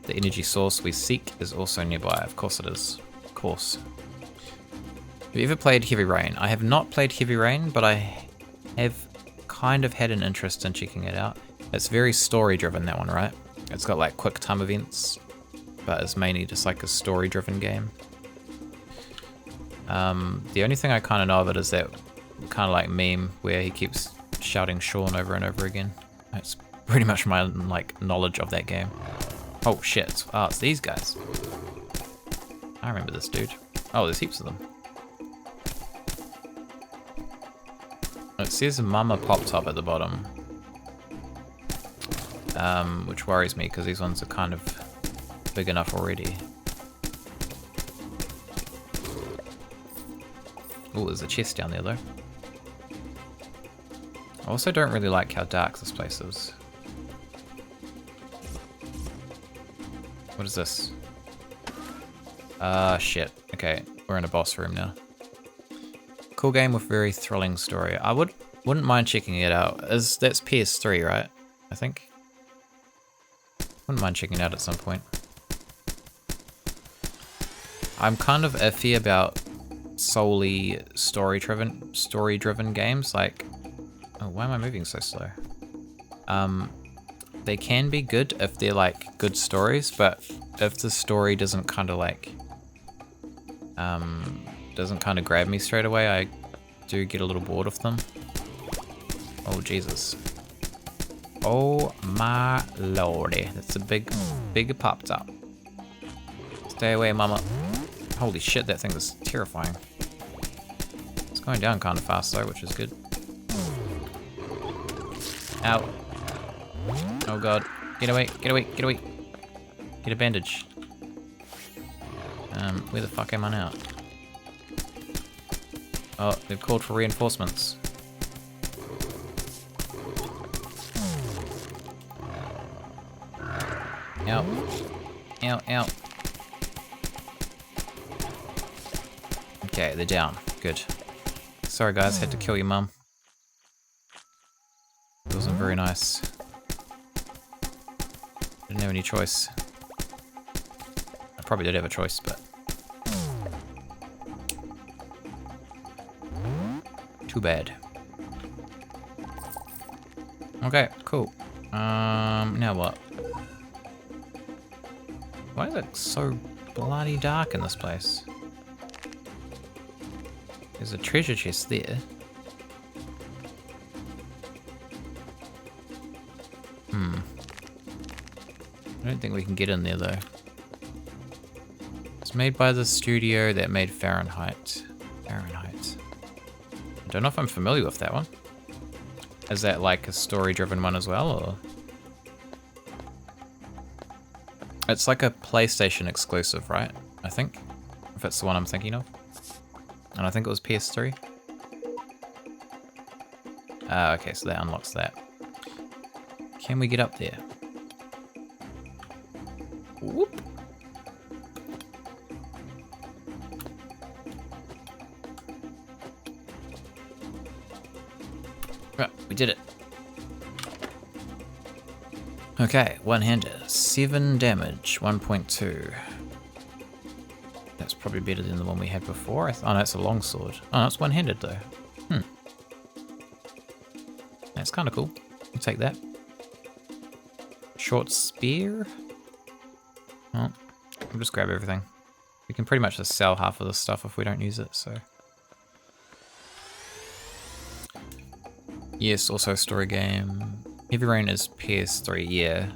S1: The energy source we seek is also nearby. Of course it is. Of course. Have you ever played Heavy Rain? I have not played Heavy Rain, but I have kind of had an interest in checking it out. It's very story-driven, that one, right? It's got like quick time events, but it's mainly just like a story-driven game. The only thing I kind of know of it is that kind of like meme where he keeps shouting Sean over and over again. That's pretty much my like knowledge of that game. Oh shit! Oh, it's these guys. I remember this dude. Oh, there's heaps of them. It says Mama Pop Top at the bottom, which worries me because these ones are kind of big enough already. Oh, there's a chest down there though. I also don't really like how dark this place is. What is this? Shit. Okay, we're in a boss room now. Cool game with very thrilling story. I wouldn't mind checking it out. That's PS3, right? I think. Wouldn't mind checking it out at some point. I'm kind of iffy about solely story-driven games. Like, oh, why am I moving so slow? They can be good if they're like good stories, but if the story doesn't kind of like grab me straight away, I do get a little bored of them. Oh Jesus! Oh my lordy, that's a big pop top. Stay away, mama. Holy shit, that thing is terrifying. It's going down kind of fast though, which is good. Ow. Oh god. Get away, get away, get away. Get a bandage. Where the fuck am I now? Oh, they've called for reinforcements. Ow. Ow, ow. Okay, they're down. Good. Sorry guys, had to kill your mum. It wasn't very nice. Didn't have any choice. I probably did have a choice, but... too bad. Okay, cool. Now what? Why is it so bloody dark in this place? There's a treasure chest there. I don't think we can get in there though. It's made by the studio that made Fahrenheit. Fahrenheit. I don't know if I'm familiar with that one. Is that like a story-driven one as well, or? It's like a PlayStation exclusive, right? I think. If it's the one I'm thinking of. And I think it was PS3. Okay, so that unlocks that. Can we get up there? Whoop. Right, we did it. Okay, one-hander, 7 damage, 1.2. That's probably better than the one we had before. Oh no, it's a longsword. Oh no, it's one-handed though. That's kind of cool. I'll take that. Short spear. Oh, we'll just grab everything. We can pretty much just sell half of the stuff if we don't use it, so. Yes, also story game. Heavy Rain is PS3, yeah.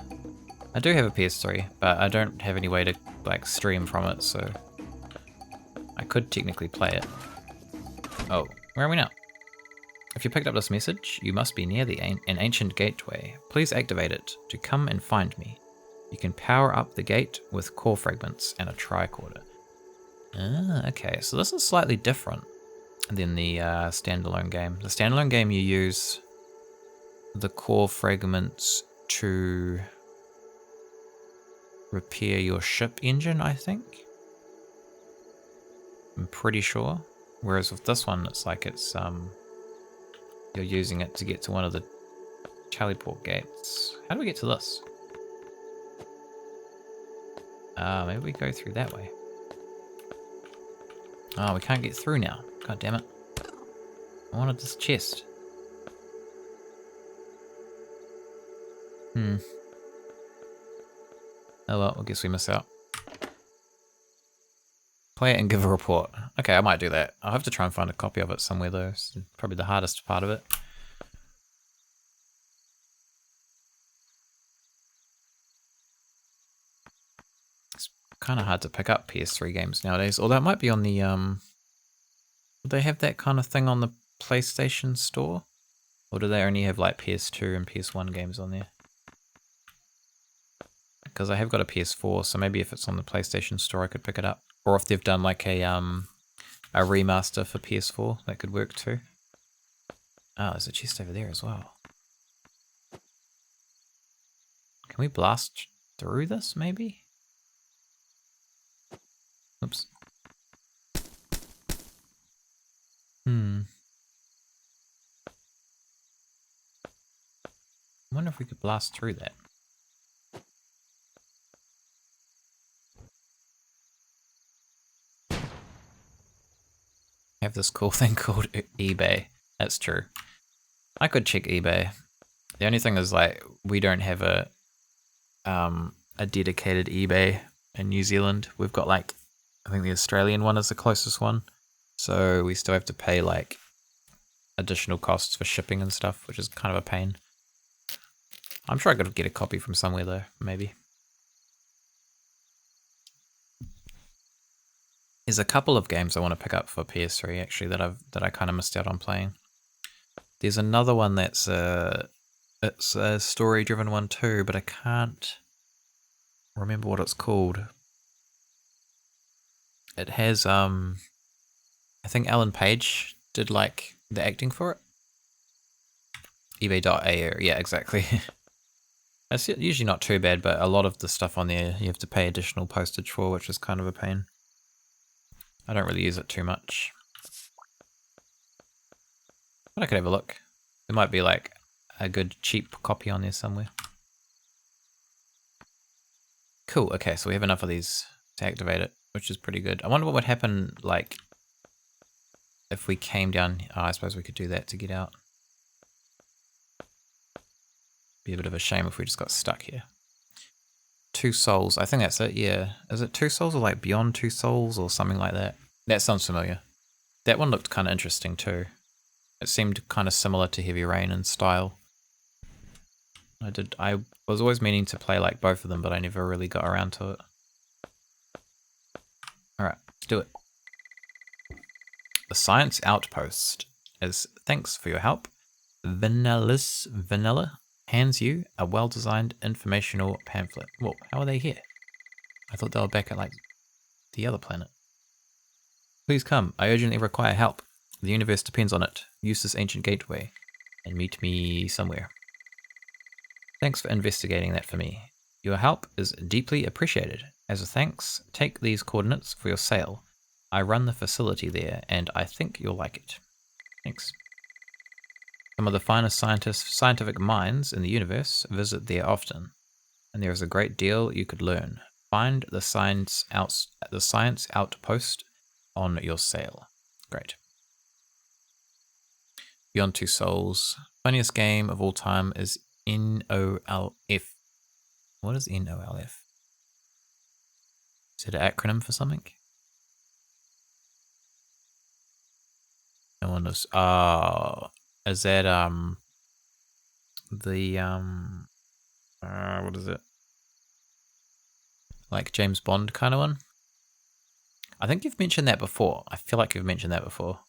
S1: I do have a PS3, but I don't have any way to like stream from it, so I could technically play it. Oh, where are we now? If you picked up this message, you must be near an ancient gateway. Please activate it to come and find me. You can power up the gate with core fragments and a tricorder. Ah, okay, so this is slightly different than the standalone game. The standalone game, you use the core fragments to repair your ship engine, I think. I'm pretty sure. Whereas with this one, it's like you're using it to get to one of the teleport gates. How do we get to this? Maybe we go through that way. Oh, we can't get through now. God damn it. I wanted this chest. Oh well, I guess we miss out. Play it and give a report. Okay, I might do that. I'll have to try and find a copy of it somewhere though. It's probably the hardest part of it. It's kind of hard to pick up PS3 games nowadays. Although it might be on the would they have that kind of thing on the PlayStation Store? Or do they only have like PS2 and PS1 games on there? Because I have got a PS4, so maybe if it's on the PlayStation Store I could pick it up. Or if they've done like a remaster for PS4, that could work too. Oh, there's a chest over there as well. Can we blast through this, maybe? Oops. I wonder if we could blast through that. Have this cool thing called eBay. That's true. I could check eBay. The only thing is, like, we don't have a dedicated eBay in New Zealand. We've got like, I think the Australian one is the closest one. So we still have to pay like additional costs for shipping and stuff, which is kind of a pain. I'm sure I could get a copy from somewhere though, maybe. There's a couple of games I want to pick up for PS3 actually that I kind of missed out on playing. There's another one that's it's a story-driven one too, but I can't remember what it's called. It has I think Alan Page did like the acting for it. eBay.au, yeah, exactly. It's usually not too bad, but a lot of the stuff on there you have to pay additional postage for, which is kind of a pain. I don't really use it too much. But I could have a look. There might be like a good cheap copy on there somewhere. Cool, okay, so we have enough of these to activate it, which is pretty good. I wonder what would happen like if we came down. Oh, I suppose we could do that to get out. Be a bit of a shame if we just got stuck here. 2 souls, I think that's it, yeah. Is it 2 souls or like beyond 2 souls or something like that? That sounds familiar. That one looked kind of interesting too. It seemed kind of similar to Heavy Rain in style. I was always meaning to play like both of them, but I never really got around to it. Alright, let's do it. The Science Outpost. As thanks for your help, Vanilla hands you a well-designed informational pamphlet. Whoa, how are they here? I thought they were back at like the other planet. Please come, I urgently require help. The universe depends on it. Use this ancient gateway and meet me somewhere. Thanks for investigating that for me. Your help is deeply appreciated. As a thanks, take these coordinates for your sale. I run the facility there and I think you'll like it. Thanks. Some of the finest scientific minds in the universe visit there often. and there is a great deal you could learn. Find the science outpost on your sail. Great. Beyond Two Souls. Funniest game of all time is NOLF. What is NOLF? Is it an acronym for something? No one knows. Oh, is that what is it? Like James Bond kind of one? I think you've mentioned that before. I feel like you've mentioned that before.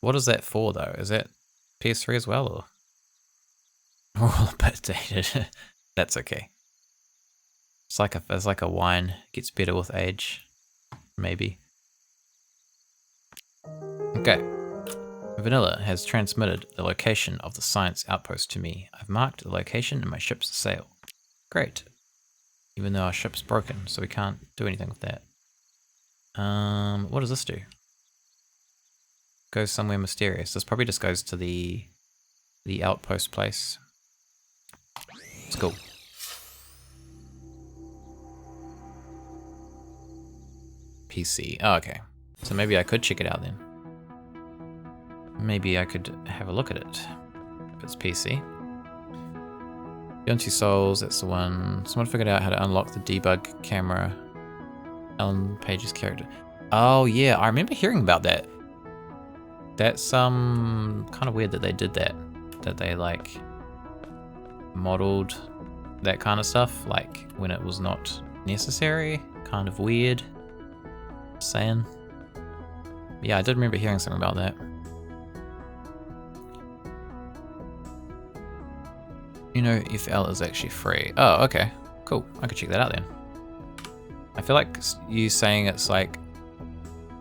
S1: What is that for though? Is that PS3 as well, or? Oh, a bit dated. That's okay. It's like a wine. Gets better with age. Maybe. Okay. Vanilla has transmitted the location of the science outpost to me. I've marked the location in my ship's sail. Great. Even though our ship's broken, so we can't do anything with that. What does this do? Goes somewhere mysterious. This probably just goes to the outpost place. Let's go. PC. Oh, okay. So maybe I could check it out then. Maybe I could have a look at it. If it's PC. Beyond Two Souls, that's the one. Someone figured out how to unlock the debug camera. Ellen Page's character. Oh yeah, I remember hearing about that. That's kind of weird that they did that. That they like modeled that kind of stuff, like when it was not necessary. Kind of weird. Saying. Yeah, I did remember hearing something about that. You know, if L is actually free. Oh, okay. Cool. I could check that out then. I feel like you saying it's like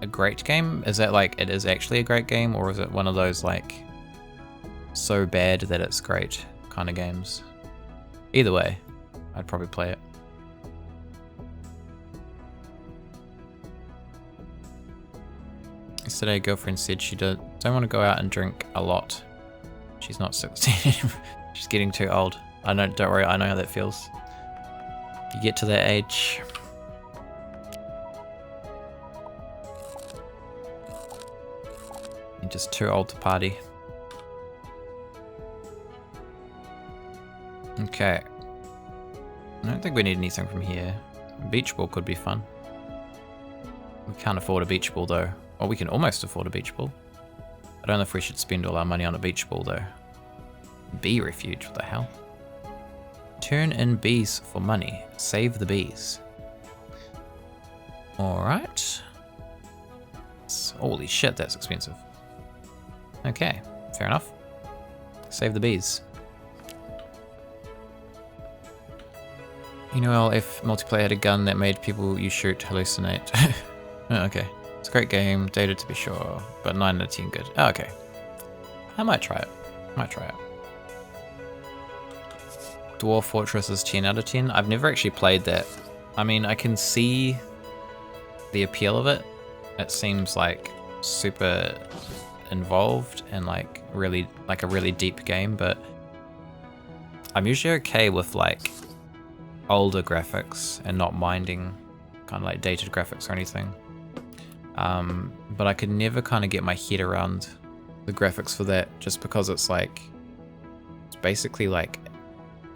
S1: a great game. Is that like it is actually a great game, or is it one of those like so bad that it's great kind of games? Either way, I'd probably play it. Yesterday, girlfriend said she don't want to go out and drink a lot. She's not 16. She's getting too old. Don't worry, I know how that feels. You get to that age. You're just too old to party. Okay. I don't think we need anything from here. A beach ball could be fun. We can't afford a beach ball though. Or we can almost afford a beach ball. I don't know if we should spend all our money on a beach ball though. Bee refuge, what the hell? Turn in bees for money. Save the bees. Alright. Holy shit, that's expensive. Okay, fair enough. Save the bees. You know, if multiplayer had a gun that made people you shoot hallucinate. Oh, okay. It's a great game, dated to be sure, but 9 out of 10 good. Oh, okay. I might try it. Dwarf Fortress is 10 out of 10. I've never actually played that. I mean, I can see the appeal of it. It seems like super involved and like a really deep game, but I'm usually okay with like older graphics and not minding kind of like dated graphics or anything. But I could never kind of get my head around the graphics for that, just because it's basically like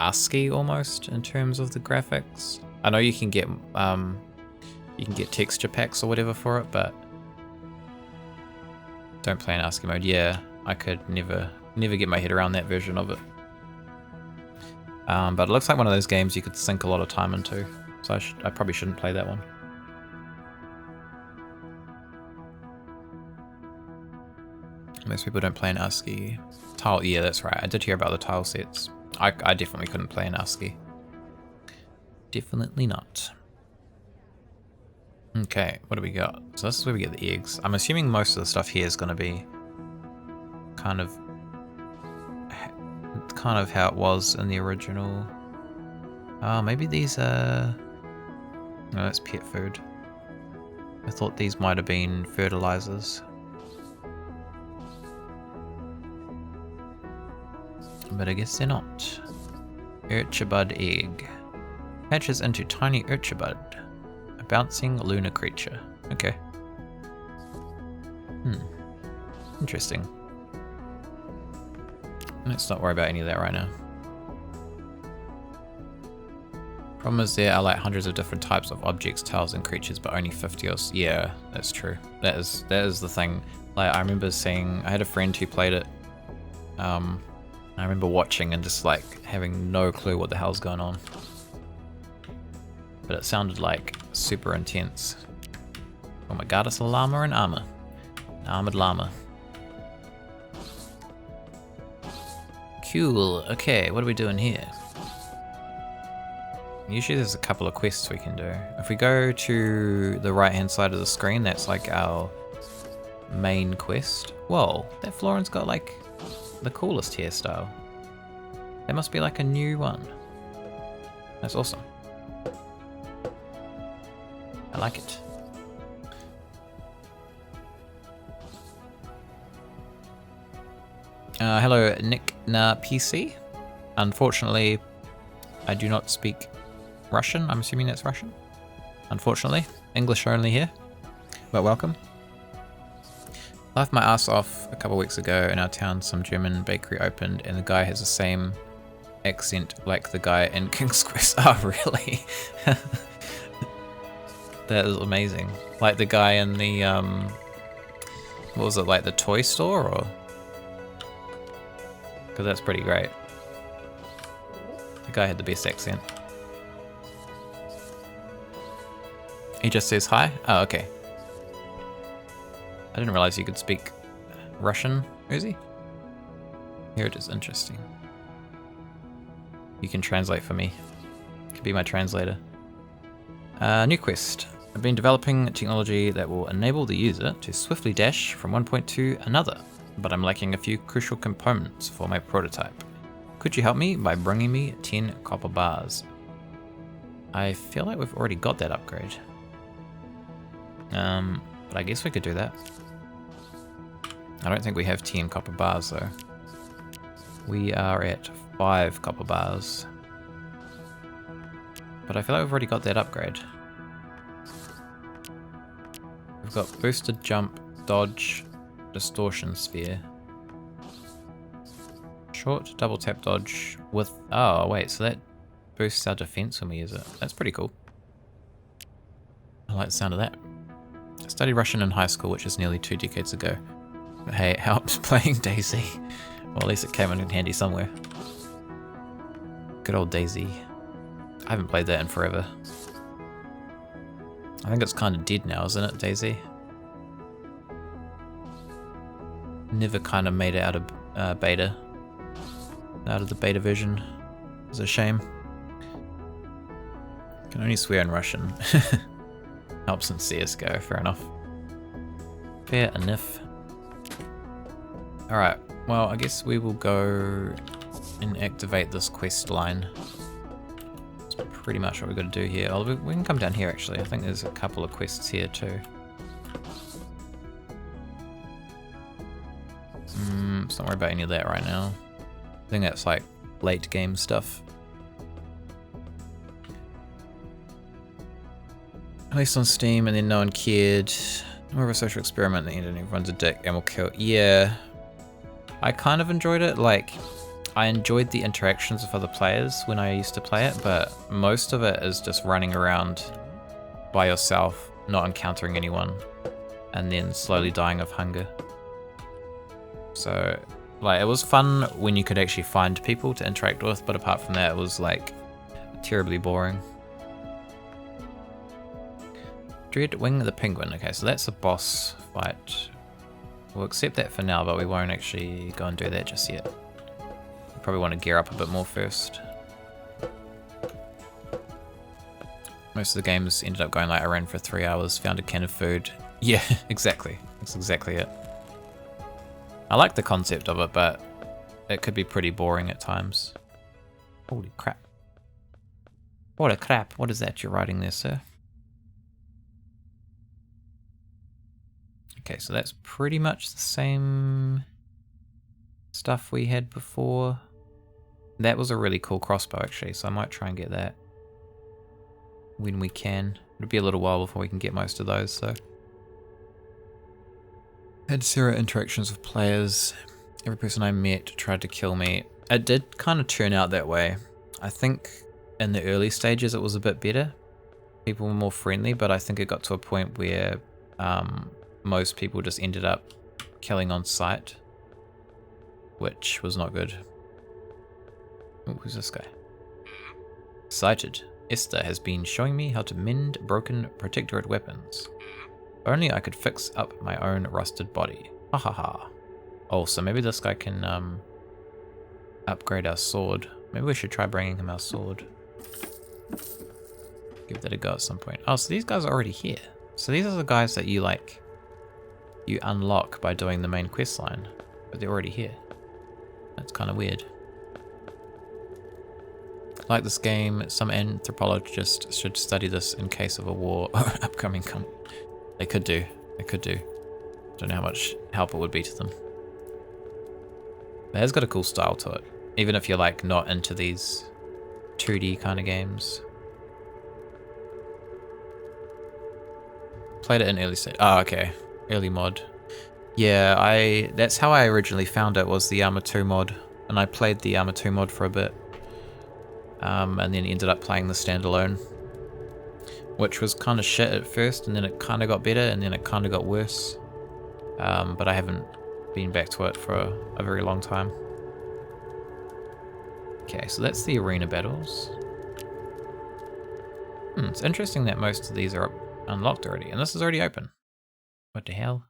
S1: ASCII almost in terms of the graphics. I know you can get texture packs or whatever for it, but don't play in ASCII mode. Yeah, I could never get my head around that version of it. But it looks like one of those games you could sink a lot of time into, so I probably shouldn't play that one. Most people don't play in ASCII. Tile, yeah, that's right. I did hear about the tile sets. I definitely couldn't play in ASCII. Definitely not. Okay, what do we got? So this is where we get the eggs. I'm assuming most of the stuff here is going to be kind of how it was in the original. Oh, maybe these are... No, that's pet food. I thought these might have been fertilizers. But I guess they're not. Urchibud egg. Hatches into tiny Urchibud, a bouncing lunar creature. Okay. Interesting. Let's not worry about any of that right now. Problem is there are like hundreds of different types of objects, tiles, and creatures, but only 50 or so. Yeah, that's true. That is the thing. Like I remember seeing, I had a friend who played it. I remember watching and just like having no clue what the hell's going on. But it sounded like super intense. Oh my god, it's a llama in armor. An armored llama. Cool. Okay, what are we doing here? Usually there's a couple of quests we can do. If we go to the right hand side of the screen, that's like our main quest. Whoa, that Florin's got like the coolest hairstyle. That must be like a new one. That's awesome. I like it. Hello, Nick na PC. Unfortunately, I do not speak Russian. I'm assuming that's Russian. Unfortunately, English only here. But welcome. Laughed my ass off a couple weeks ago in our town. Some German bakery opened, and the guy has the same accent like the guy in King's Quest. Oh, really? That is amazing. Like the guy in the what was it, like the toy store, or? Because that's pretty great. The guy had the best accent. He just says hi? Oh, okay. I didn't realize you could speak Russian, Uzi. Here it is, interesting. You can translate for me. You can be my translator. New quest. I've been developing technology that will enable the user to swiftly dash from one point to another, but I'm lacking a few crucial components for my prototype. Could you help me by bringing me 10 copper bars? I feel like we've already got that upgrade. But I guess we could do that. I don't think we have 10 copper bars though. We are at 5 copper bars. But I feel like we've already got that upgrade. We've got boosted jump, dodge, distortion sphere. Short double tap dodge with, oh wait, so that boosts our defense when we use it. That's pretty cool. I like the sound of that. I studied Russian in high school, which is nearly 2 decades ago. But hey, it helps playing Daisy. Well, at least it came in handy somewhere. Good old Daisy. I haven't played that in forever. I think it's kind of dead now, isn't it, Daisy? Never kind of made it out of beta. Out of the beta version. It's a shame. Can only swear in Russian. Helps in CSGO, fair enough. Fair enough. Alright, well I guess we will go and activate this quest line. That's pretty much what we've got to do here. Oh, we can come down here actually. I think there's a couple of quests here too. Let's not worry about any of that right now. I think that's like late game stuff. Released on Steam and then no one cared. More of a social experiment. The internet everyone's a dick and will kill. Yeah, I kind of enjoyed it. Like, I enjoyed the interactions with other players when I used to play it, but most of it is just running around by yourself, not encountering anyone, and then slowly dying of hunger. So, like, it was fun when you could actually find people to interact with, but apart from that, it was like terribly boring. Dreadwing the Penguin. Okay, so that's a boss fight. We'll accept that for now, but we won't actually go and do that just yet. We probably want to gear up a bit more first. Most of the games ended up going like I ran for 3 hours, found a can of food. Yeah, exactly. That's exactly it. I like the concept of it, but it could be pretty boring at times. Holy crap. What a crap. What is that you're writing there, sir? Okay, so that's pretty much the same stuff we had before. That was a really cool crossbow actually, so I might try and get that when we can. It'll be a little while before we can get most of those, so. Had zero interactions with players. Every person I met tried to kill me. It did kind of turn out that way. I think in the early stages it was a bit better. People were more friendly, but I think it got to a point where most people just ended up killing on sight, which was not good. Ooh, who's this guy? Sighted. Esther has been showing me how to mend broken protectorate weapons. If only I could fix up my own rusted body. Ha ha ha. Oh, so maybe this guy can upgrade our sword. Maybe we should try bringing him our sword. Give that a go at some point. Oh, so these guys are already here. So these are the guys that you you unlock by doing the main quest line, but they're already here. That's kind of weird. Like this game, some anthropologists should study this in case of a war or upcoming They could do. They could do. Don't know how much help it would be to them. But it has got a cool style to it, even if you're not into these 2D kind of games. Played it in early stage. Oh, okay. Early mod. Yeah, that's how I originally found it, was the Arma 2 mod. And I played the Arma 2 mod for a bit. And then ended up playing the standalone. Which was kind of shit at first, and then it kind of got better, and then it kind of got worse. But I haven't been back to it for a very long time. Okay, so that's the arena battles. It's interesting that most of these are unlocked already, and this is already open. What the hell?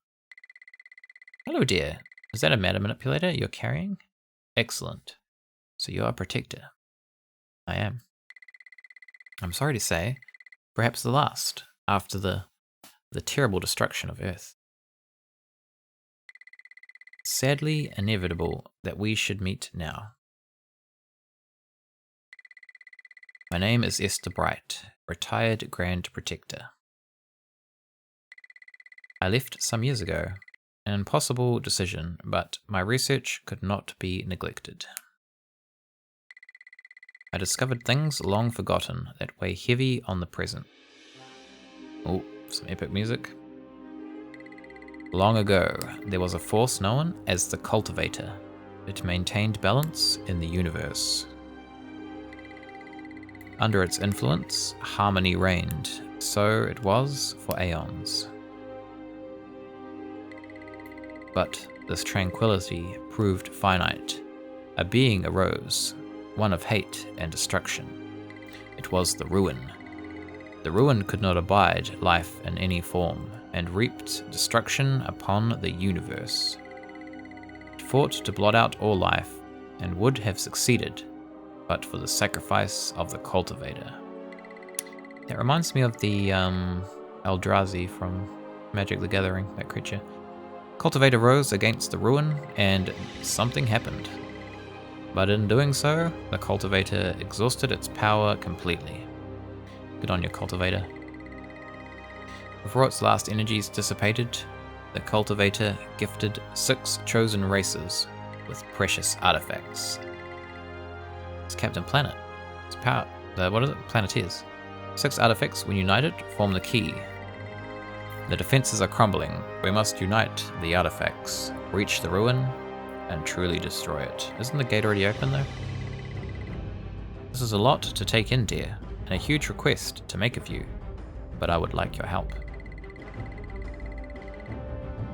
S1: Hello, dear. Is that a matter manipulator you're carrying? Excellent. So you're a protector. I am. I'm sorry to say, perhaps the last, after the terrible destruction of Earth. Sadly inevitable that we should meet now. My name is Esther Bright, retired Grand Protector. I left some years ago, an impossible decision, but my research could not be neglected. I discovered things long forgotten that weigh heavy on the present. Oh, some epic music. Long ago, there was a force known as the Cultivator. It maintained balance in the universe. Under its influence, harmony reigned. So it was for aeons. But this tranquility proved finite. A being arose, one of hate and destruction. It was the Ruin. The Ruin could not abide life in any form, and reaped destruction upon the universe. It fought to blot out all life, and would have succeeded, but for the sacrifice of the Cultivator. That reminds me of the Eldrazi from Magic the Gathering, that creature. Cultivator rose against the Ruin, and something happened. But in doing so, the Cultivator exhausted its power completely. Good on you, Cultivator. Before its last energies dissipated, the Cultivator gifted 6 chosen races with precious artifacts. It's Captain Planet. It's power. What are the Planeteers? 6 artifacts, when united, form the key. The defenses are crumbling. We must unite the artifacts, reach the Ruin, and truly destroy it. Isn't the gate already open though? This is a lot to take in, dear, and a huge request to make of you, but I would like your help.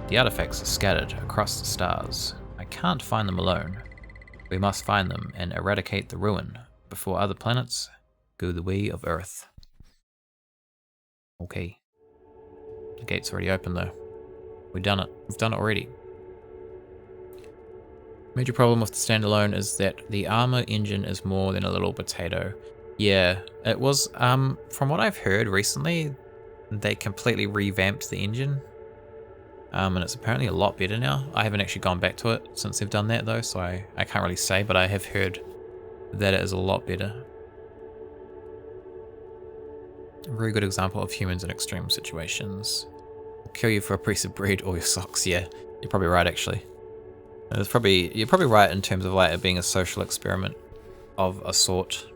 S1: The artifacts are scattered across the stars. I can't find them alone. We must find them and eradicate the Ruin before other planets go the way of Earth. Okay. The gate's already open though. We've done it. We've done it already. Major problem with the standalone is that the armor engine is more than a little potato. Yeah, it was, from what I've heard recently, they completely revamped the engine. And it's apparently a lot better now. I haven't actually gone back to it since they've done that though, so I can't really say, but I have heard that it is a lot better. A very good example of humans in extreme situations. Will kill you for a piece of bread or your socks. Yeah, you're probably right actually. You're probably right in terms of it being a social experiment of a sort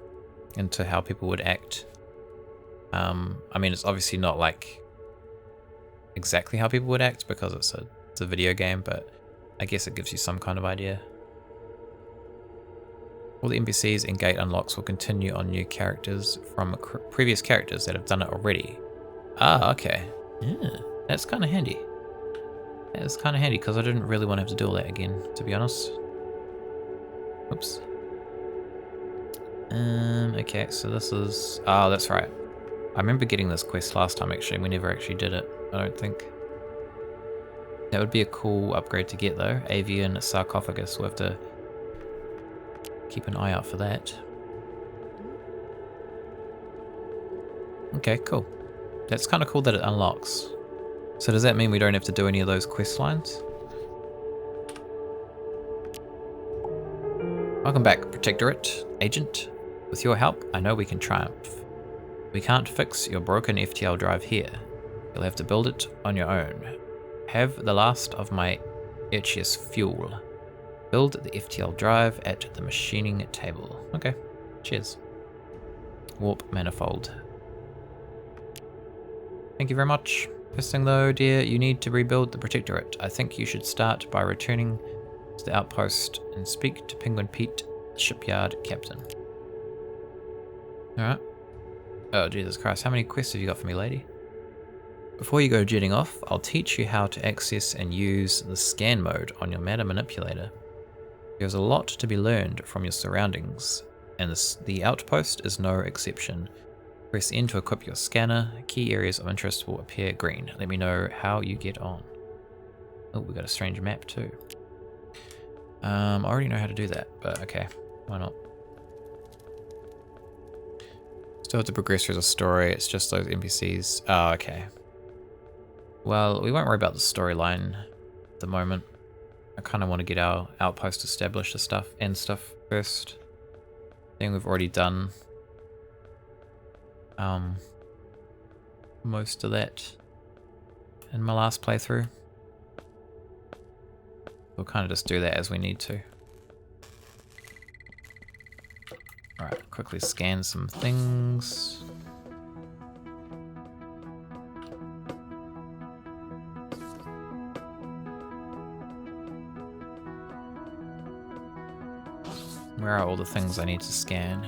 S1: into how people would act. I mean, it's obviously not like exactly how people would act because it's a video game, but I guess it gives you some kind of idea. All the NPCs and gate unlocks will continue on new characters from previous characters that have done it already. Ah, okay. Yeah, that's kind of handy. That's kind of handy because I didn't really want to have to do all that again, to be honest. Oops. Okay, so this is... Oh, that's right. I remember getting this quest last time, actually. We never actually did it, I don't think. That would be a cool upgrade to get, though. Avian sarcophagus. We'll have to keep an eye out for that. Okay, cool. That's kind of cool that it unlocks. So does that mean we don't have to do any of those quest lines? Welcome back, Protectorate Agent. With your help, I know we can triumph. We can't fix your broken FTL drive here. You'll have to build it on your own. Have the last of my etchious fuel. Build the FTL drive at the machining table. Okay, cheers. Warp manifold. Thank you very much. First thing though, dear, you need to rebuild the Protectorate. I think you should start by returning to the outpost and speak to Penguin Pete, shipyard captain. Alright. Oh, Jesus Christ, how many quests have you got for me, lady? Before you go jetting off, I'll teach you how to access and use the scan mode on your matter manipulator. There's a lot to be learned from your surroundings, and the outpost is no exception. Press N to equip your scanner. Key areas of interest will appear green. Let me know how you get on. Oh, we got a strange map too. I already know how to do that, but okay, why not? Still have to progress through the story, it's just those NPCs. Oh, okay. Well, we won't worry about the storyline at the moment. I kind of want to get our outpost established and stuff first. I think we've already done most of that in my last playthrough. We'll kind of just do that as we need to. Alright, quickly scan some things. Where are all the things I need to scan?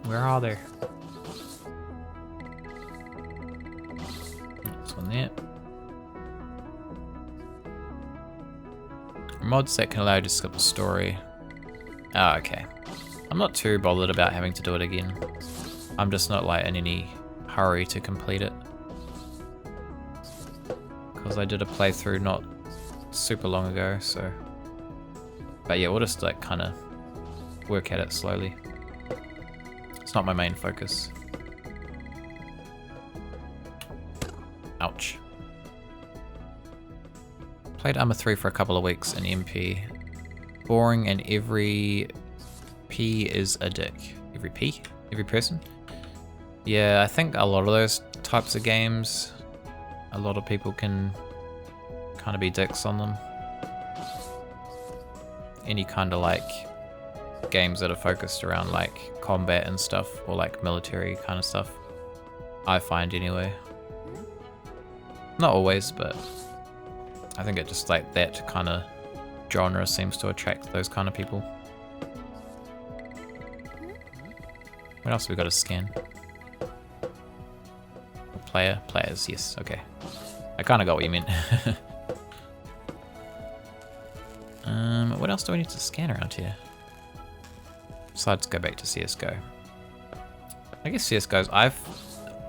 S1: Where are they? This one there. Mods that can allow you to skip the story. Ah, okay. I'm not too bothered about having to do it again. I'm just not like in any hurry to complete it. Because I did a playthrough not super long ago, so... But yeah, we'll just like kind of work at it slowly. It's not my main focus. Ouch. Played Arma 3 for a couple of weeks in MP. Boring and every P is a dick. Every P? Every person? Yeah, I think a lot of those types of games, a lot of people can kind of be dicks on them. Any kind of like games that are focused around like combat and stuff, or like military kind of stuff, I find anyway. Not always, but I think it just like that kind of genre seems to attract those kind of people. What else have we got to scan? Players, yes, okay. I kind of got what you meant. What else do I need to scan around here? Besides go back to CSGO. I guess CSGO's... I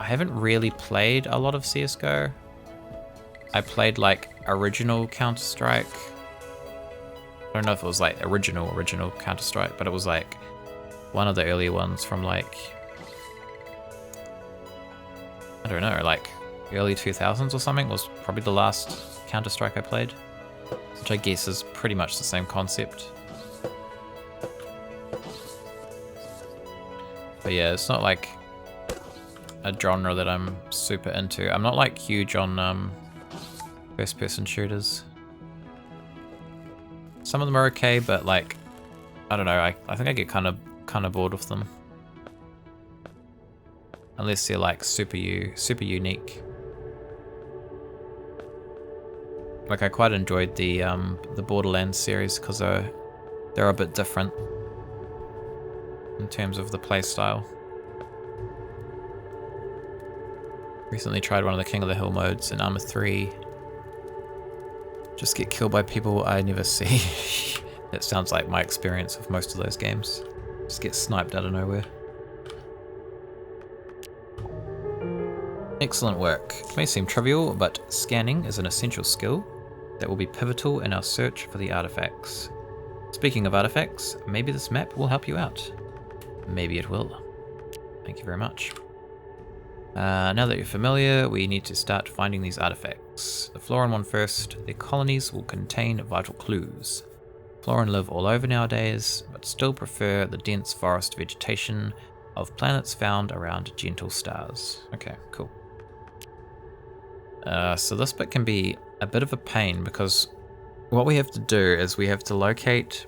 S1: haven't really played a lot of CSGO. I played like original Counter-Strike. I don't know if it was like original Counter-Strike, but it was like one of the earlier ones from like... I don't know, like early 2000s or something was probably the last Counter-Strike I played. Which I guess is pretty much the same concept. But yeah, it's not like a genre that I'm super into. I'm not like huge on first person shooters. Some of them are okay, but like I don't know, I think I get kind of bored with them. Unless they're like super unique. Like I quite enjoyed the Borderlands series because they're a bit different in terms of the playstyle. Recently tried one of the King of the Hill modes in Arma 3. Just get killed by people I never see. That sounds like my experience with most of those games. Just get sniped out of nowhere. Excellent work. It may seem trivial, but scanning is an essential skill that will be pivotal in our search for the artifacts. Speaking of artifacts, maybe this map will help you out. Maybe it will. Thank you very much. Now that you're familiar, we need to start finding these artifacts. The Floran one first. Their colonies will contain vital clues. Floran live all over nowadays, but still prefer the dense forest vegetation of planets found around gentle stars. Okay, cool. So this bit can be a bit of a pain because what we have to do is we have to locate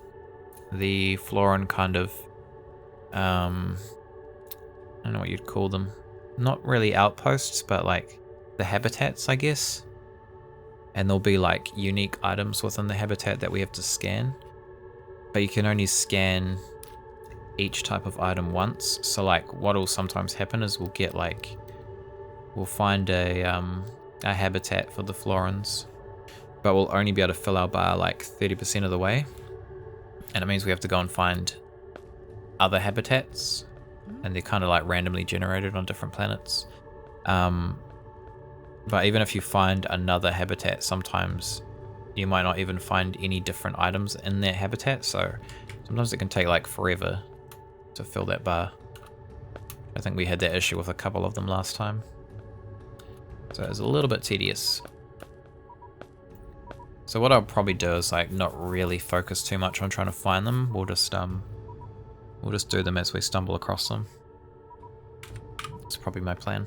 S1: the Floran kind of, I don't know what you'd call them. Not really outposts, but like the habitats, I guess. And there'll be like unique items within the habitat that we have to scan. But you can only scan each type of item once. So like what'll sometimes happen is we'll find a habitat for the Florans, but we'll only be able to fill our bar like 30% of the way. And it means we have to go and find other habitats. And they're kind of like randomly generated on different planets. But even if you find another habitat, sometimes you might not even find any different items in that habitat. So sometimes it can take like forever to fill that bar. I think we had that issue with a couple of them last time. So it's a little bit tedious. So what I'll probably do is like not really focus too much on trying to find them. We'll just do them as we stumble across them. That's probably my plan.